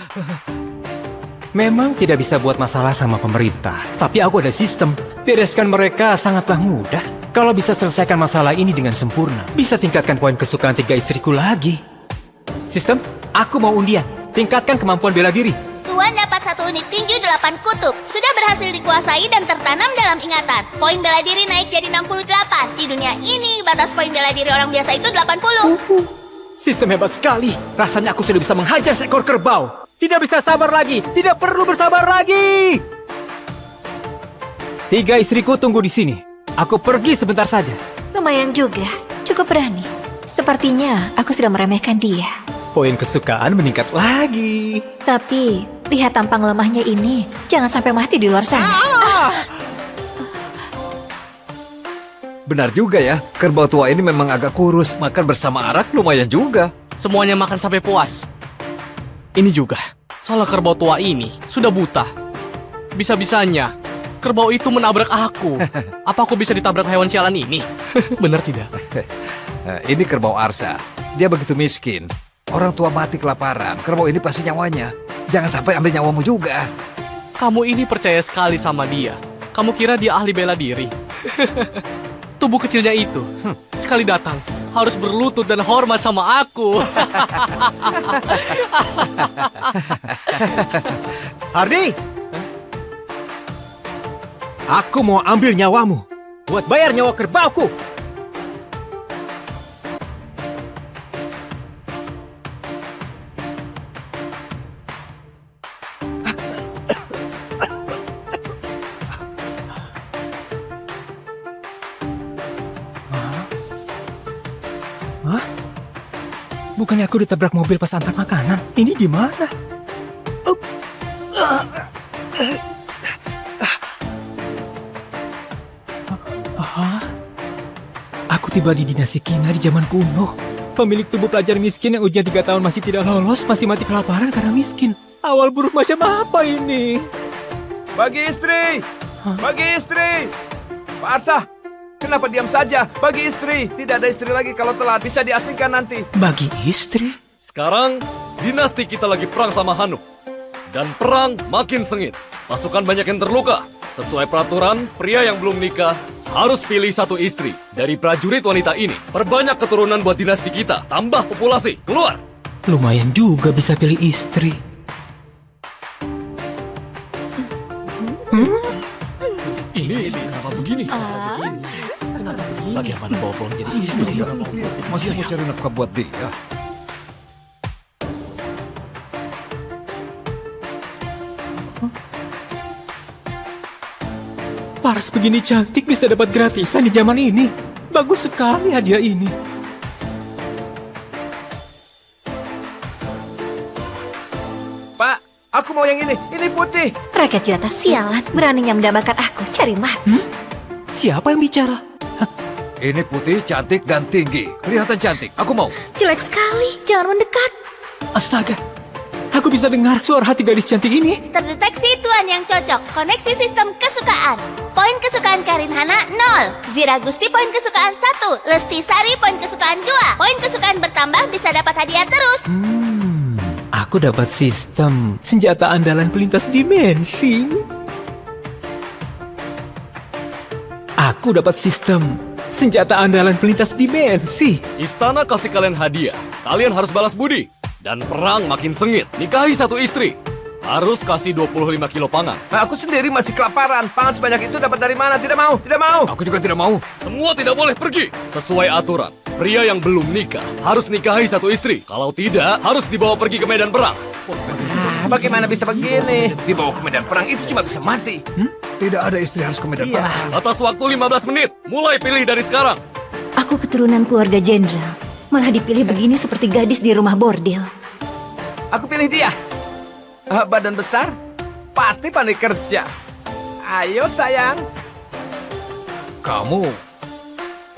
Memang tidak bisa buat masalah sama pemerintah. Tapi aku ada sistem. Bereskan mereka sangatlah mudah. Kalau bisa selesaikan masalah ini dengan sempurna, bisa tingkatkan poin kesukaan 3 istriku lagi. Sistem, aku mau undian. Tingkatkan kemampuan bela diri. Tuan dapat 1 unit tinju 8 kutub. Sudah berhasil dikuasai dan tertanam dalam ingatan. Poin bela diri naik jadi 68. Di dunia ini, batas poin bela diri orang biasa itu 80. Sistem hebat sekali. Rasanya aku sudah bisa menghajar seekor kerbau. Tidak bisa sabar lagi. Tidak perlu bersabar lagi. 3 istriku tunggu di sini. Aku pergi sebentar saja. Lumayan juga, cukup berani. Sepertinya aku sudah meremehkan dia. Poin kesukaan meningkat lagi. Tapi, lihat tampang lemahnya ini, jangan sampai mati di luar sana. Benar juga ya, kerbau tua ini memang agak kurus. Makan bersama arak lumayan juga. Semuanya makan sampai puas. Ini juga, salah kerbau tua ini sudah buta. Bisa-bisanya, kerbau itu menabrak aku. Apa aku bisa ditabrak hewan sialan ini? Benar tidak? Ini kerbau Arsa. Dia begitu miskin. Orang tua mati kelaparan. Kerbau ini pasti nyawanya. Jangan sampai ambil nyawamu juga. Kamu ini percaya sekali sama dia. Kamu kira dia ahli bela diri? tubuh kecilnya itu, sekali datang, harus berlutut dan hormat sama aku. Hardy! Aku mau ambil nyawamu buat bayar nyawa kerbauku. Hah? Bukannya aku ditabrak mobil pas antar makanan? Ini di mana? Aku tiba di dinasti Kina di zaman kuno. Pemilik tubuh pelajar miskin yang ujian 3 tahun masih tidak lolos, masih mati kelaparan karena miskin. Awal buruk macam apa ini? Bagi istri! Bagi istri! Pak Arsa, kenapa diam saja? Bagi istri! Tidak ada istri lagi kalau telat, bisa diasingkan nanti. Bagi istri? Sekarang, dinasti kita lagi perang sama Hanuk. Dan perang makin sengit. Pasukan banyak yang terluka. Sesuai peraturan, pria yang belum nikah harus pilih 1 istri. Dari prajurit wanita ini, perbanyak keturunan buat dinasti kita. Tambah populasi, keluar! Lumayan juga bisa pilih istri. Ini kenapa begini? Kenapa begini? Bagaimana bawa pulang jadi istri? Masih mau cari nafkah buat dia. Paras begini cantik bisa dapat gratisan di zaman ini. Bagus sekali hadiah ini. Pak, aku mau yang ini. Ini putih. Rakyat jelata sialan, beraninya mendambakan aku, cari mati. Siapa yang bicara? Ini putih, cantik, dan tinggi. Kelihatan cantik. Aku mau. Jelek sekali, jangan mendekat. Astaga, aku bisa dengar suara hati gadis cantik ini. Terdeteksi tuan yang cocok. Koneksi sistem kesukaan. Poin kesukaan Karin Hana 0. Zira Gusti poin kesukaan 1. Lesti Sari poin kesukaan 2. Poin kesukaan bertambah bisa dapat hadiah terus. Aku dapat sistem senjata andalan pelintas dimensi. Aku dapat sistem senjata andalan pelintas dimensi. Istana kasih kalian hadiah. Kalian harus balas budi. Dan perang makin sengit. Nikahi 1 istri. Harus kasih 25 kilo pangan. Nah, aku sendiri masih kelaparan. Pangan sebanyak itu dapat dari mana? Tidak mau, tidak mau. Aku juga tidak mau. Semua tidak boleh pergi. Sesuai aturan, pria yang belum nikah harus nikahi 1 istri. Kalau tidak, harus dibawa pergi ke medan perang. Bagaimana bisa begini? Dibawa ke medan perang itu cuma bisa mati. Tidak ada istri harus ke medan perang. Atas waktu 15 menit. Mulai pilih dari sekarang. Aku keturunan keluarga jenderal. Malah dipilih begini seperti gadis di rumah bordil. Aku pilih dia. Badan besar, pasti pandai kerja. Ayo sayang. Kamu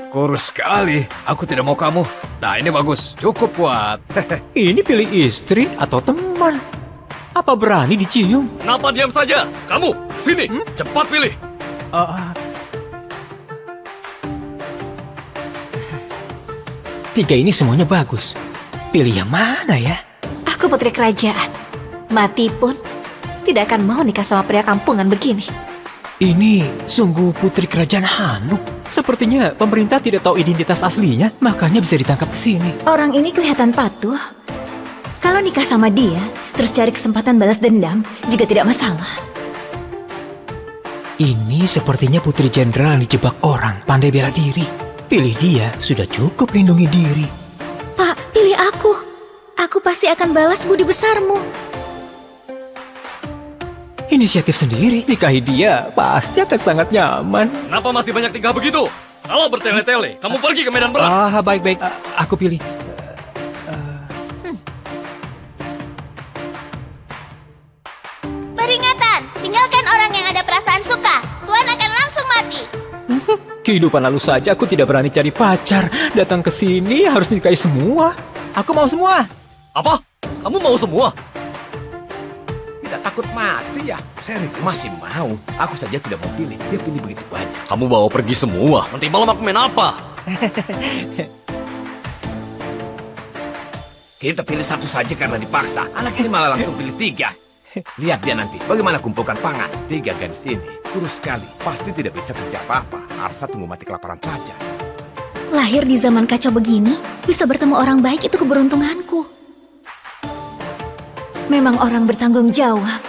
kurus sekali. Aku tidak mau kamu. Nah, ini bagus. Cukup kuat. Ini pilih istri atau teman? Apa berani dicium? Kenapa diam saja? Kamu, sini. Cepat pilih. Tiga ini semuanya bagus. Pilih yang mana ya? Aku putri kerajaan. Mati pun tidak akan mau nikah sama pria kampungan begini. Ini sungguh putri kerajaan Hanuk. Sepertinya pemerintah tidak tahu identitas aslinya, makanya bisa ditangkap ke sini. Orang ini kelihatan patuh. Kalau nikah sama dia, terus cari kesempatan balas dendam, juga tidak masalah. Ini sepertinya putri jenderal yang dijebak orang, pandai bela diri. Pilih dia, sudah cukup lindungi diri. Pak, pilih aku. Aku pasti akan balas budi besarmu. Inisiatif sendiri, nikahi dia pasti akan sangat nyaman. Kenapa masih banyak tingkah begitu? Kalau bertele-tele, kamu pergi ke medan perang. Baik-baik. Aku pilih. Peringatan, tinggalkan orang yang ada perasaan suka. Tuan akan langsung mati. Kehidupan lalu saja aku tidak berani cari pacar. Datang ke sini harus nikahi semua. Aku mau semua. Apa? Kamu mau semua? Tidak takut mati ya? Serius? Masih mau. Aku saja tidak mau pilih. Dia pilih begitu banyak. Kamu bawa pergi semua. Nanti malam aku main apa? Kita pilih 1 saja karena dipaksa. Anak ini malah langsung pilih 3. Lihat dia nanti, bagaimana kumpulkan pangan. 3 gadis ini kurus sekali, pasti tidak bisa kerja apa-apa. Arsa tunggu mati kelaparan saja. Lahir di zaman kacau begini, bisa bertemu orang baik itu keberuntunganku. Memang orang bertanggung jawab.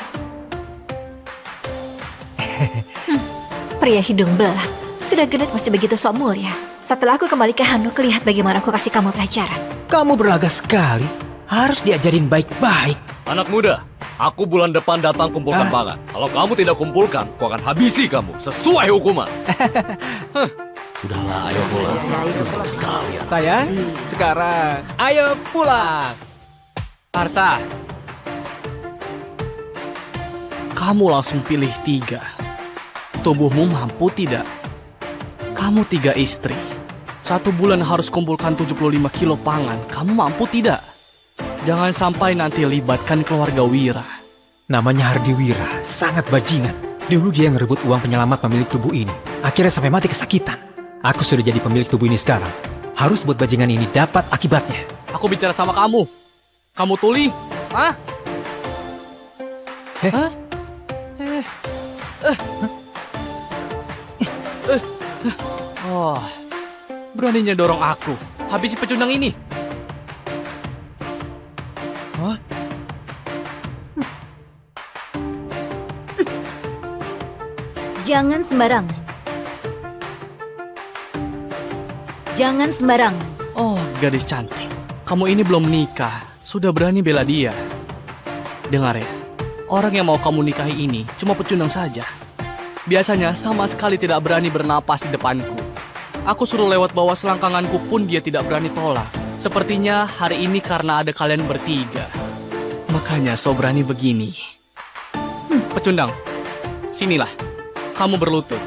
Pria hidung belang. Sudah genit masih begitu sok mulia. Setelah aku kembali ke Hanuk, lihat bagaimana aku kasih kamu pelajaran. Kamu berlaga sekali. Harus diajarin baik-baik. Anak muda, aku bulan depan datang kumpulkan pangan. Kalau kamu tidak kumpulkan, aku akan habisi kamu sesuai hukuman. Sudahlah, ayo pulang. Sayang, sekarang ayo pulang. Arsa, kamu langsung pilih 3. Tubuhmu mampu tidak? Kamu 3 istri. 1 bulan harus kumpulkan 75 kilo pangan. Kamu mampu tidak? Jangan sampai nanti libatkan keluarga Wira. Namanya Hardi Wira, sangat bajingan. Dulu dia ngerebut uang penyelamat pemilik tubuh ini. Akhirnya sampai mati kesakitan. Aku sudah jadi pemilik tubuh ini sekarang. Harus buat bajingan ini dapat akibatnya. Aku bicara sama kamu. Kamu tuli? Hah? Hah? Oh, beraninya dorong aku. Habisi pecundang ini. Hah? Jangan sembarangan. Jangan sembarangan. Oh, gadis cantik. Kamu ini belum menikah. Sudah berani bela dia. Dengar ya. Orang yang mau kamu nikahi ini cuma pecundang saja. Biasanya sama sekali tidak berani bernapas di depanku. Aku suruh lewat bawah selangkanganku pun dia tidak berani tolak. Sepertinya hari ini karena ada kalian bertiga. Makanya so berani begini. Pecundang, sinilah. Kamu berlutut.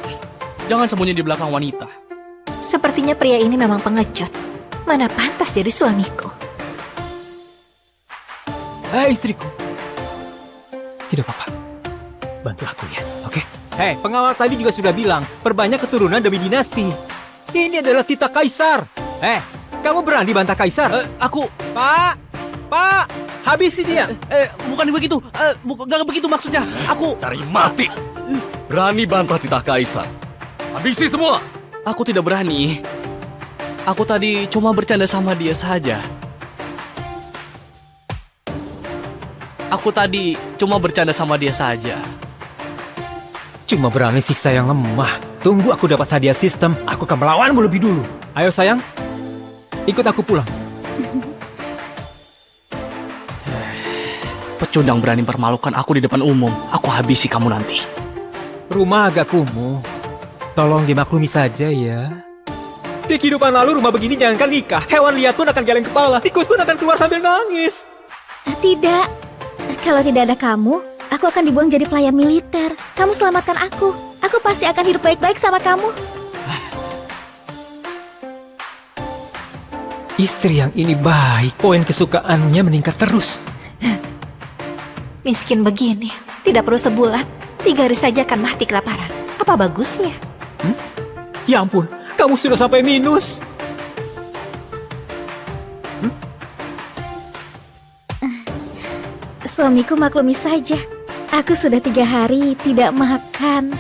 Jangan sembunyi di belakang wanita. Sepertinya pria ini memang pengecut. Mana pantas jadi suamiku. Istriku. Tidak apa-apa. Bantu aku ya, oke? Hei, pengawal tadi juga sudah bilang, perbanyak keturunan demi dinasti. Ini adalah titah kaisar. Kamu berani bantah kaisar? Aku... Pak, habisi dia. Bukan begitu. Gak begitu maksudnya. Aku... Cari mati. Berani bantah titah kaisar. Habisi semua. Aku tidak berani. Aku tadi cuma bercanda sama dia saja. Cuma berani siksa yang lemah. Tunggu aku dapat hadiah sistem, aku akan melawanmu lebih dulu. Ayo sayang, ikut aku pulang. Pecundang berani mempermalukan aku di depan umum. Aku habisi kamu nanti. Rumah agak kumuh. Tolong dimaklumi saja ya. Di kehidupan lalu rumah begini jangankan nikah. Hewan liar pun akan geleng kepala. Tikus pun akan keluar sambil nangis. Tidak. Kalau tidak ada kamu, aku akan dibuang jadi pelayan militer. Kamu selamatkan aku. Aku pasti akan hidup baik-baik sama kamu. Istri yang ini baik. Poin kesukaannya meningkat terus. Miskin begini, tidak perlu sebulan. 3 hari saja akan mati kelaparan. Apa bagusnya? Ya ampun, kamu sudah sampai minus. Suamiku maklumi saja. Aku sudah 3 hari tidak makan.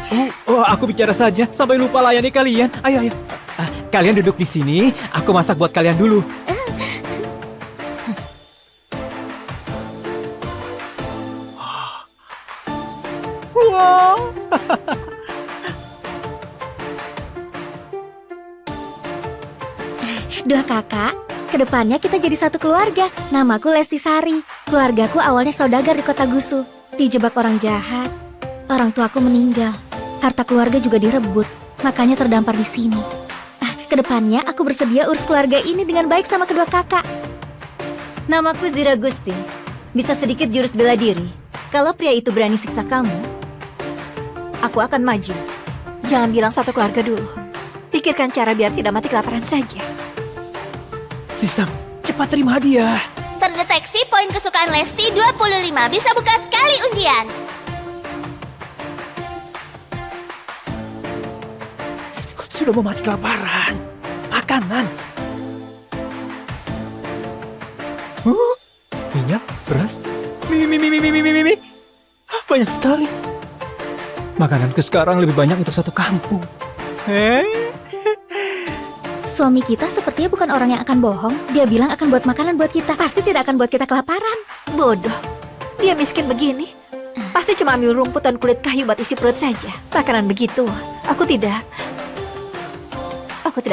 Oh, aku bicara saja sampai lupa layani kalian. Ayo. Kalian duduk di sini, aku masak buat kalian dulu. Wow. Dua kakak, kedepannya kita jadi satu keluarga. Namaku Lesti Sari. Keluargaku awalnya saudagar di Kota Gusu. Dijebak orang jahat. Orang tuaku meninggal. Harta keluarga juga direbut. Makanya terdampar di sini. Kedepannya aku bersedia urus keluarga ini dengan baik sama kedua kakak. Namaku Zira Gusti. Bisa sedikit jurus bela diri. Kalau pria itu berani siksa kamu, aku akan maju. Jangan bilang satu keluarga dulu. Pikirkan cara biar tidak mati kelaparan saja. Sistem, cepat terima hadiah. Terdeteksi poin kesukaan Lesti 25. Bisa buka sekali undian. Sudah mau mati kelaparan. Makanan. Minyak, beras, mie. banyak sekali. Makananku sekarang lebih banyak untuk satu kampung. Suami kita sepertinya bukan orang yang akan bohong. Dia bilang akan buat makanan buat kita. Pasti tidak akan buat kita kelaparan. Bodoh. Dia miskin begini. Pasti cuma ambil rumput dan kulit kayu buat isi perut saja. Makanan begitu, aku tidak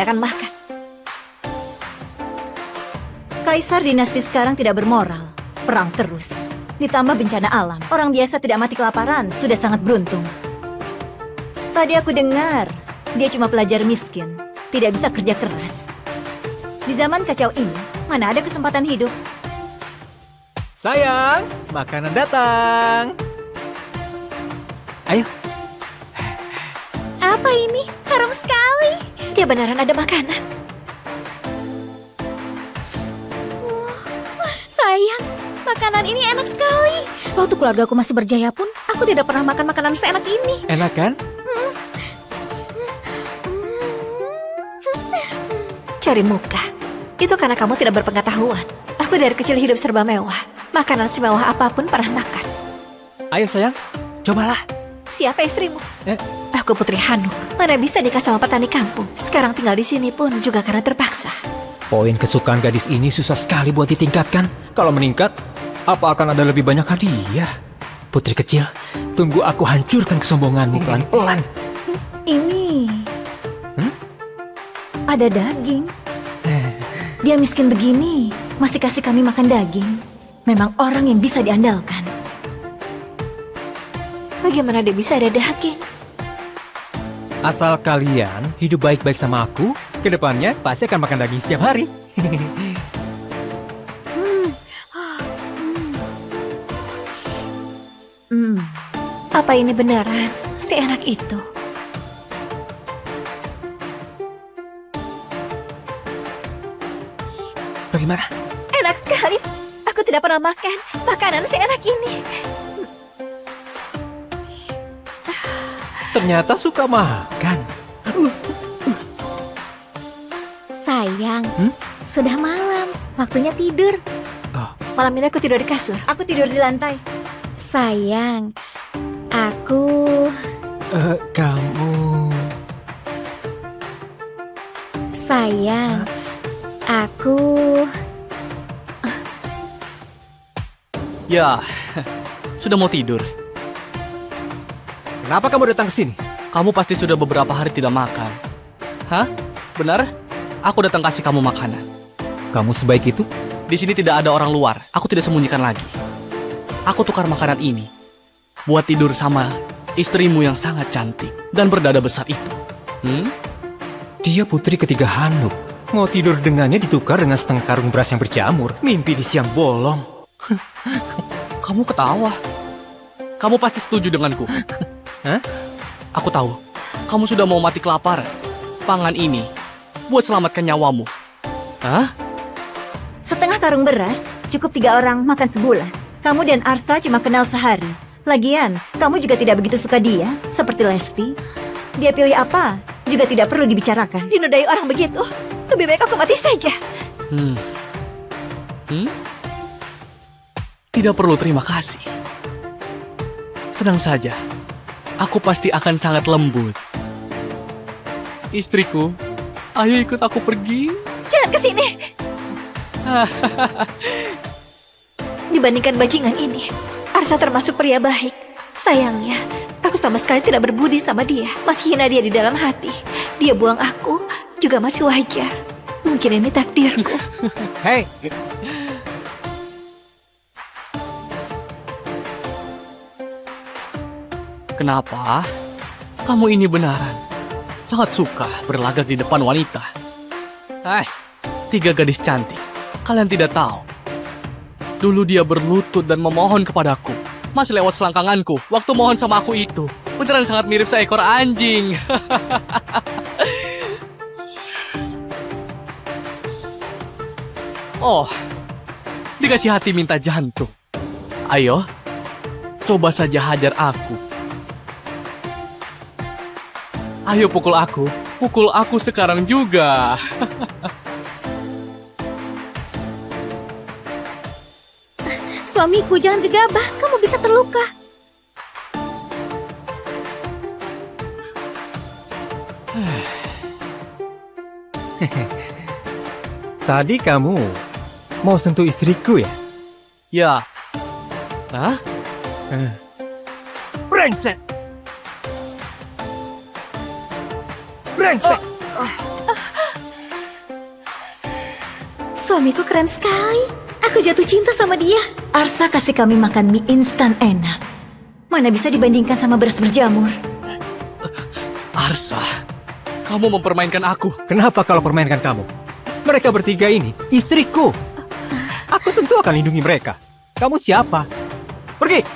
akan makan. Kaisar dinasti sekarang tidak bermoral. Perang terus. Ditambah bencana alam. Orang biasa tidak mati kelaparan, sudah sangat beruntung. Tadi aku dengar, dia cuma pelajar miskin. Tidak bisa kerja keras. Di zaman kacau ini, mana ada kesempatan hidup? Sayang, makanan datang. Ayo. Apa ini? Harum sekali. Dia beneran ada makanan. Sayang, makanan ini enak sekali. Waktu keluargaku masih berjaya pun, aku tidak pernah makan makanan seenak ini. Enak kan? Cari muka. Itu karena kamu tidak berpengetahuan. Aku dari kecil hidup serba mewah. Makanan semewah apapun pernah makan. Ayo sayang, cobalah. Siapa istrimu? Aku Putri Hanuk. Mana bisa nikah sama petani kampung. Sekarang tinggal di sini pun juga karena terpaksa. Poin kesukaan gadis ini susah sekali buat ditingkatkan. Kalau meningkat, apa akan ada lebih banyak hadiah? Putri kecil, tunggu aku hancurkan kesombonganmu pelan-pelan. Ini... Ada daging. Dia miskin begini, masih kasih kami makan daging. Memang orang yang bisa diandalkan. Bagaimana dia bisa ada daging? Asal kalian hidup baik-baik sama aku, kedepannya pasti akan makan daging setiap hari. Apa ini beneran seenak itu? Bagaimana? Enak sekali. Aku tidak pernah makan makanan seenak ini. Ternyata suka makan. Sayang, sudah malam. Waktunya tidur. Malam ini aku tidur di kasur. Aku tidur di lantai. Sayang, aku... Kamu... Sayang, aku... Ya, sudah mau tidur. Kenapa kamu datang ke sini? Kamu pasti sudah beberapa hari tidak makan. Hah? Benar? Aku datang kasih kamu makanan. Kamu sebaik itu? Di sini tidak ada orang luar. Aku tidak sembunyikan lagi. Aku tukar makanan ini buat tidur sama istrimu yang sangat cantik dan berdada besar itu. Dia putri ketiga Hanuk. Mau tidur dengannya ditukar dengan setengah karung beras yang berjamur. Mimpi di siang bolong. Kamu ketawa. Kamu pasti setuju denganku. Hah? Aku tahu. Kamu sudah mau mati kelaparan. Pangan ini buat selamatkan nyawamu. Hah? Setengah karung beras, cukup 3 orang makan sebulan. Kamu dan Arsa cuma kenal sehari. Lagian, kamu juga tidak begitu suka dia, seperti Lesti. Dia pilih apa, juga tidak perlu dibicarakan. Dinodai orang begitu. Lebih baik aku mati saja. Tidak perlu terima kasih. Tenang saja. Aku pasti akan sangat lembut. Istriku, ayo ikut aku pergi. Jangan ke sini. Dibandingkan bajingan ini, Arsa termasuk pria baik. Sayangnya, aku sama sekali tidak berbudi sama dia. Masih hina dia di dalam hati. Dia buang aku juga masih wajar. Mungkin ini takdirku. Hei, Kenapa? Kamu ini benaran sangat suka berlagak di depan wanita. 3 gadis cantik. Kalian tidak tahu. Dulu dia berlutut dan memohon kepadaku. Masih lewat selangkanganku. Waktu mohon sama aku itu. Beneran sangat mirip seekor anjing. Oh, dikasih hati minta jantung. Ayo, coba saja hajar aku. Ayo pukul aku sekarang juga. Suamiku, jangan gegabah, kamu bisa terluka. Tadi kamu mau sentuh istriku ya? Ya. Hah? Brengsek! Brengsek! Suamiku keren sekali. Aku jatuh cinta sama dia. Arsa kasih kami makan mie instan enak. Mana bisa dibandingkan sama beras berjamur? Arsa, kamu mempermainkan aku. Kenapa kalau permainkan kamu? Mereka bertiga ini istriku. Aku tentu akan lindungi mereka. Kamu siapa? Pergi!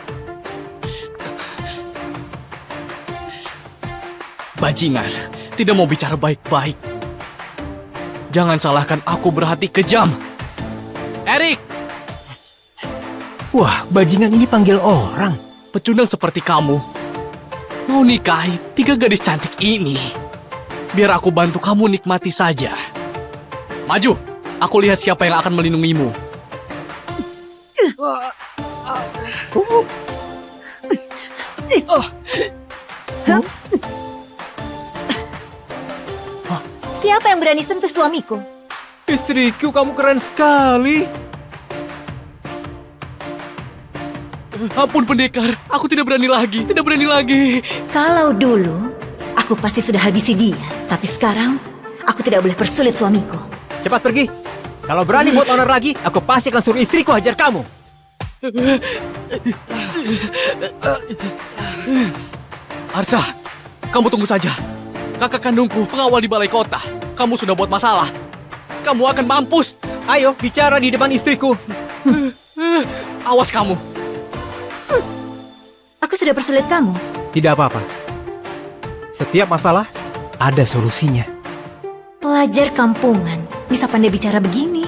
Bajingan, tidak mau bicara baik-baik. Jangan salahkan aku berhati kejam. Erik! Wah, bajingan ini panggil orang. Pecundang seperti kamu mau nikahi 3 gadis cantik ini. Biar aku bantu kamu nikmati saja. Maju, aku lihat siapa yang akan melindungimu. Siapa yang berani sentuh suamiku? Istriku, kamu keren sekali. Ampun pendekar, aku tidak berani lagi, tidak berani lagi. Kalau dulu, aku pasti sudah habisi dia. Tapi sekarang, aku tidak boleh persulit suamiku. Cepat pergi. Kalau berani buat onar lagi, aku pasti akan suruh istriku hajar kamu. Arsa, kamu tunggu saja. Kakak kandungku pengawal di balai kota. Kamu sudah buat masalah. Kamu akan mampus. Ayo, bicara di depan istriku. Awas kamu. Aku sudah persulit kamu. Tidak apa-apa. Setiap masalah, ada solusinya. Pelajar kampungan, bisa pandai bicara begini.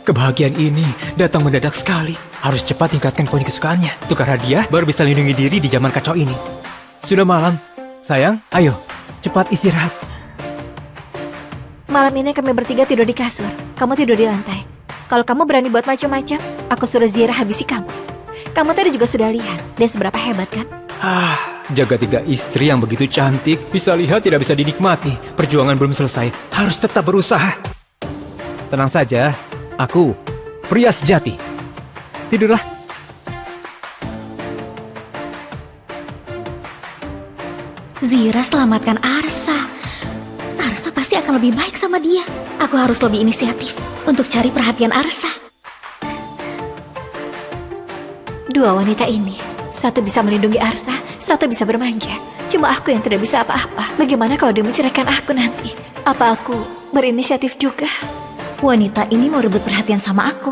Kebahagiaan ini datang mendadak sekali. Harus cepat tingkatkan poin kesukaannya. Tukar hadiah baru bisa lindungi diri di zaman kacau ini. Sudah malam. Sayang, ayo. Cepat istirahat. Malam ini kami bertiga tidur di kasur. Kamu tidur di lantai. Kalau kamu berani buat macam-macam, aku suruh Zira habisi kamu. Kamu tadi juga sudah lihat dia seberapa hebat kan? Jaga 3 istri yang begitu cantik. Bisa lihat tidak bisa dinikmati. Perjuangan belum selesai. Harus tetap berusaha. Tenang saja. Aku pria sejati. Tidurlah. Zira selamatkan Arsa. Arsa pasti akan lebih baik sama dia. Aku harus lebih inisiatif untuk cari perhatian Arsa. Dua wanita ini, satu bisa melindungi Arsa, satu bisa bermanja. Cuma aku yang tidak bisa apa-apa. Bagaimana kalau dia menceraikan aku nanti? Apa aku berinisiatif juga? Wanita ini mau rebut perhatian sama aku.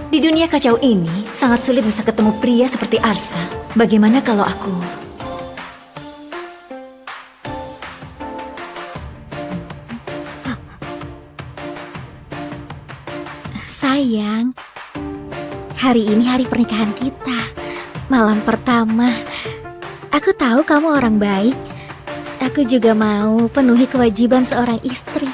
Di dunia kacau ini, sangat sulit bisa ketemu pria seperti Arsa. Bagaimana kalau aku... Sayang, hari ini hari pernikahan kita. Malam pertama. Aku tahu kamu orang baik. Aku juga mau penuhi kewajiban seorang istri.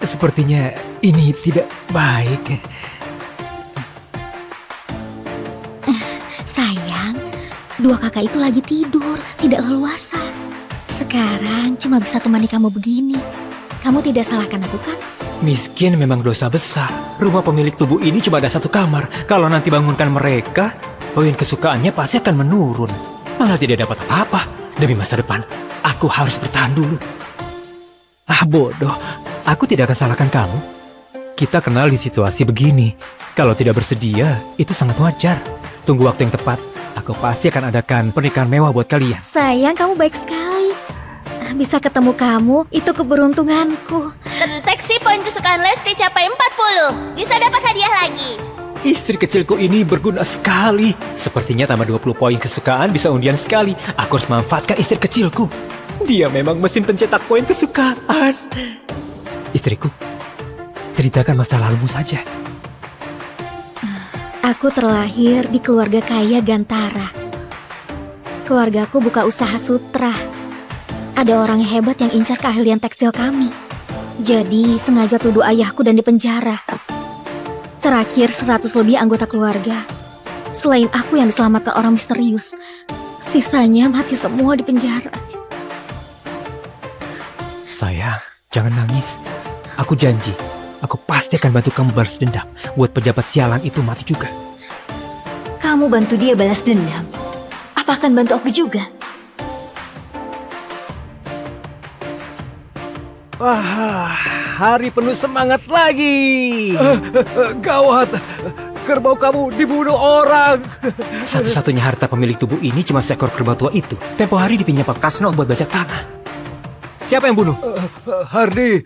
Sepertinya ini tidak baik. Sayang, 2 kakak itu lagi tidur, tidak leluasa. Sekarang cuma bisa temani kamu begini. Kamu tidak salahkan aku kan? Miskin memang dosa besar. Rumah pemilik tubuh ini cuma ada 1 kamar. Kalau nanti bangunkan mereka, poin kesukaannya pasti akan menurun. Malah tidak dapat apa-apa. Demi masa depan, aku harus bertahan dulu. Bodoh. Aku tidak akan salahkan kamu. Kita kenal di situasi begini. Kalau tidak bersedia, itu sangat wajar. Tunggu waktu yang tepat. Aku pasti akan adakan pernikahan mewah buat kalian. Sayang, kamu baik sekali. Bisa ketemu kamu, itu keberuntunganku. Terdeteksi poin kesukaan Lesti capai 40. Bisa dapat hadiah lagi. Istri kecilku ini berguna sekali. Sepertinya tambah 20 poin kesukaan bisa undian sekali. Aku harus manfaatkan istri kecilku. Dia memang mesin pencetak poin kesukaan. Istriku, ceritakan masa lalumu saja. Aku terlahir di keluarga kaya Gantara. Keluargaku buka usaha sutra. Ada orang hebat yang incar keahlian tekstil kami. Jadi sengaja tuduh ayahku dan dipenjara. Terakhir 100 lebih anggota keluarga. Selain aku yang diselamatkan orang misterius. Sisanya mati semua di penjara. Sayang, jangan nangis. Aku janji, aku pasti akan bantu kamu balas dendam. Buat pejabat sialan itu mati juga. Kamu bantu dia balas dendam. Apa akan bantu aku juga? Wah, hari penuh semangat lagi. Gawat, kerbau kamu dibunuh orang. Satu-satunya harta pemilik tubuh ini cuma seekor kerbau tua itu. Tempo hari dipinjam Pak Kasno buat bajak tanah. Siapa yang bunuh? Hardi,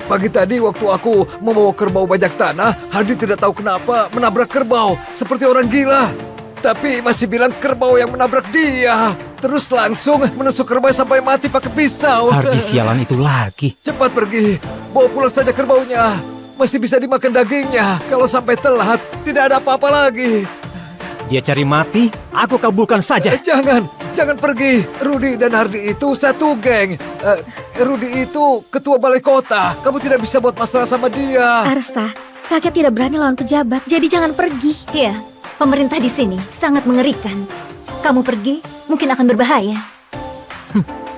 pagi tadi waktu aku membawa kerbau bajak tanah, Hardi tidak tahu kenapa menabrak kerbau seperti orang gila. Tapi masih bilang kerbau yang menabrak dia. Terus langsung menusuk kerbau sampai mati pakai pisau. Hardi sialan itu lagi. Cepat pergi, bawa pulang saja kerbaunya. Masih bisa dimakan dagingnya. Kalau sampai telat, tidak ada apa-apa lagi. Dia cari mati, aku kabulkan saja. Jangan pergi. Rudi dan Hardi itu satu geng. Rudi itu ketua balai kota. Kamu tidak bisa buat masalah sama dia. Arsa, kakek tidak berani lawan pejabat, jadi jangan pergi. Iya, pemerintah di sini sangat mengerikan. Kamu pergi, mungkin akan berbahaya.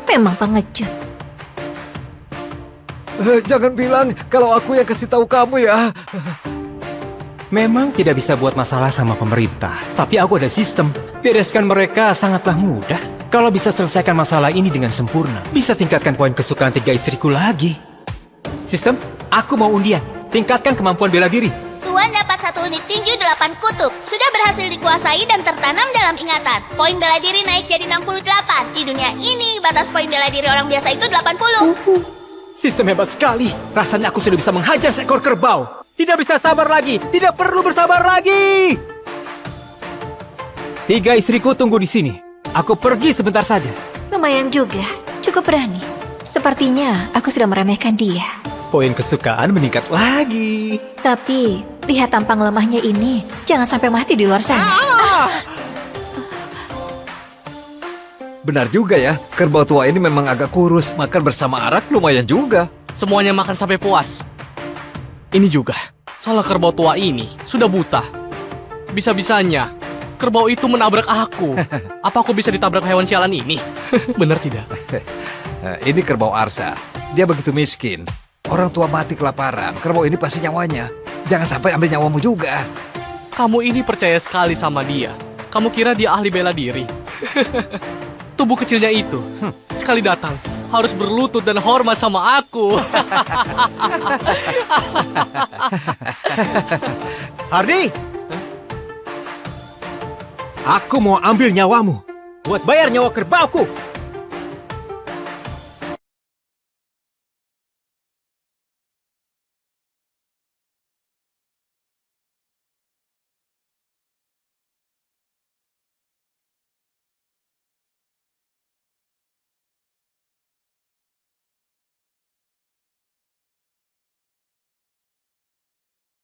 Memang pengecut. Jangan bilang kalau aku yang kasih tahu kamu ya. Memang tidak bisa buat masalah sama pemerintah, tapi aku ada sistem. Bereskan mereka sangatlah mudah. Kalau bisa selesaikan masalah ini dengan sempurna, bisa tingkatkan poin kesukaan 3 istriku lagi. Sistem, aku mau undian. Tingkatkan kemampuan bela diri. Tuan dapat 1 unit tinju 8 kutub. Sudah berhasil dikuasai dan tertanam dalam ingatan. Poin bela diri naik jadi 68. Di dunia ini, batas poin bela diri orang biasa itu 80. Sistem hebat sekali. Rasanya aku sudah bisa menghajar seekor kerbau. Tidak bisa sabar lagi. Tidak perlu bersabar lagi. 3 istriku tunggu di sini. Aku pergi sebentar saja. Lumayan juga, cukup berani. Sepertinya aku sudah meremehkan dia. Poin kesukaan meningkat lagi. Tapi, lihat tampang lemahnya ini, jangan sampai mati di luar sana. Benar juga ya, kerbau tua ini memang agak kurus. Makan bersama arak lumayan juga. Semuanya makan sampai puas. Ini juga, salah kerbau tua ini sudah buta. Bisa-bisanya, kerbau itu menabrak aku. Apa aku bisa ditabrak hewan sialan ini? Benar tidak? Ini kerbau Arsa. Dia begitu miskin. Orang tua mati kelaparan. Kerbau ini pasti nyawanya. Jangan sampai ambil nyawamu juga. Kamu ini percaya sekali sama dia. Kamu kira dia ahli bela diri? Tubuh kecilnya itu, sekali datang, harus berlutut dan hormat sama aku. Hardi! Aku mau ambil nyawamu. Buat bayar nyawa kerbauku.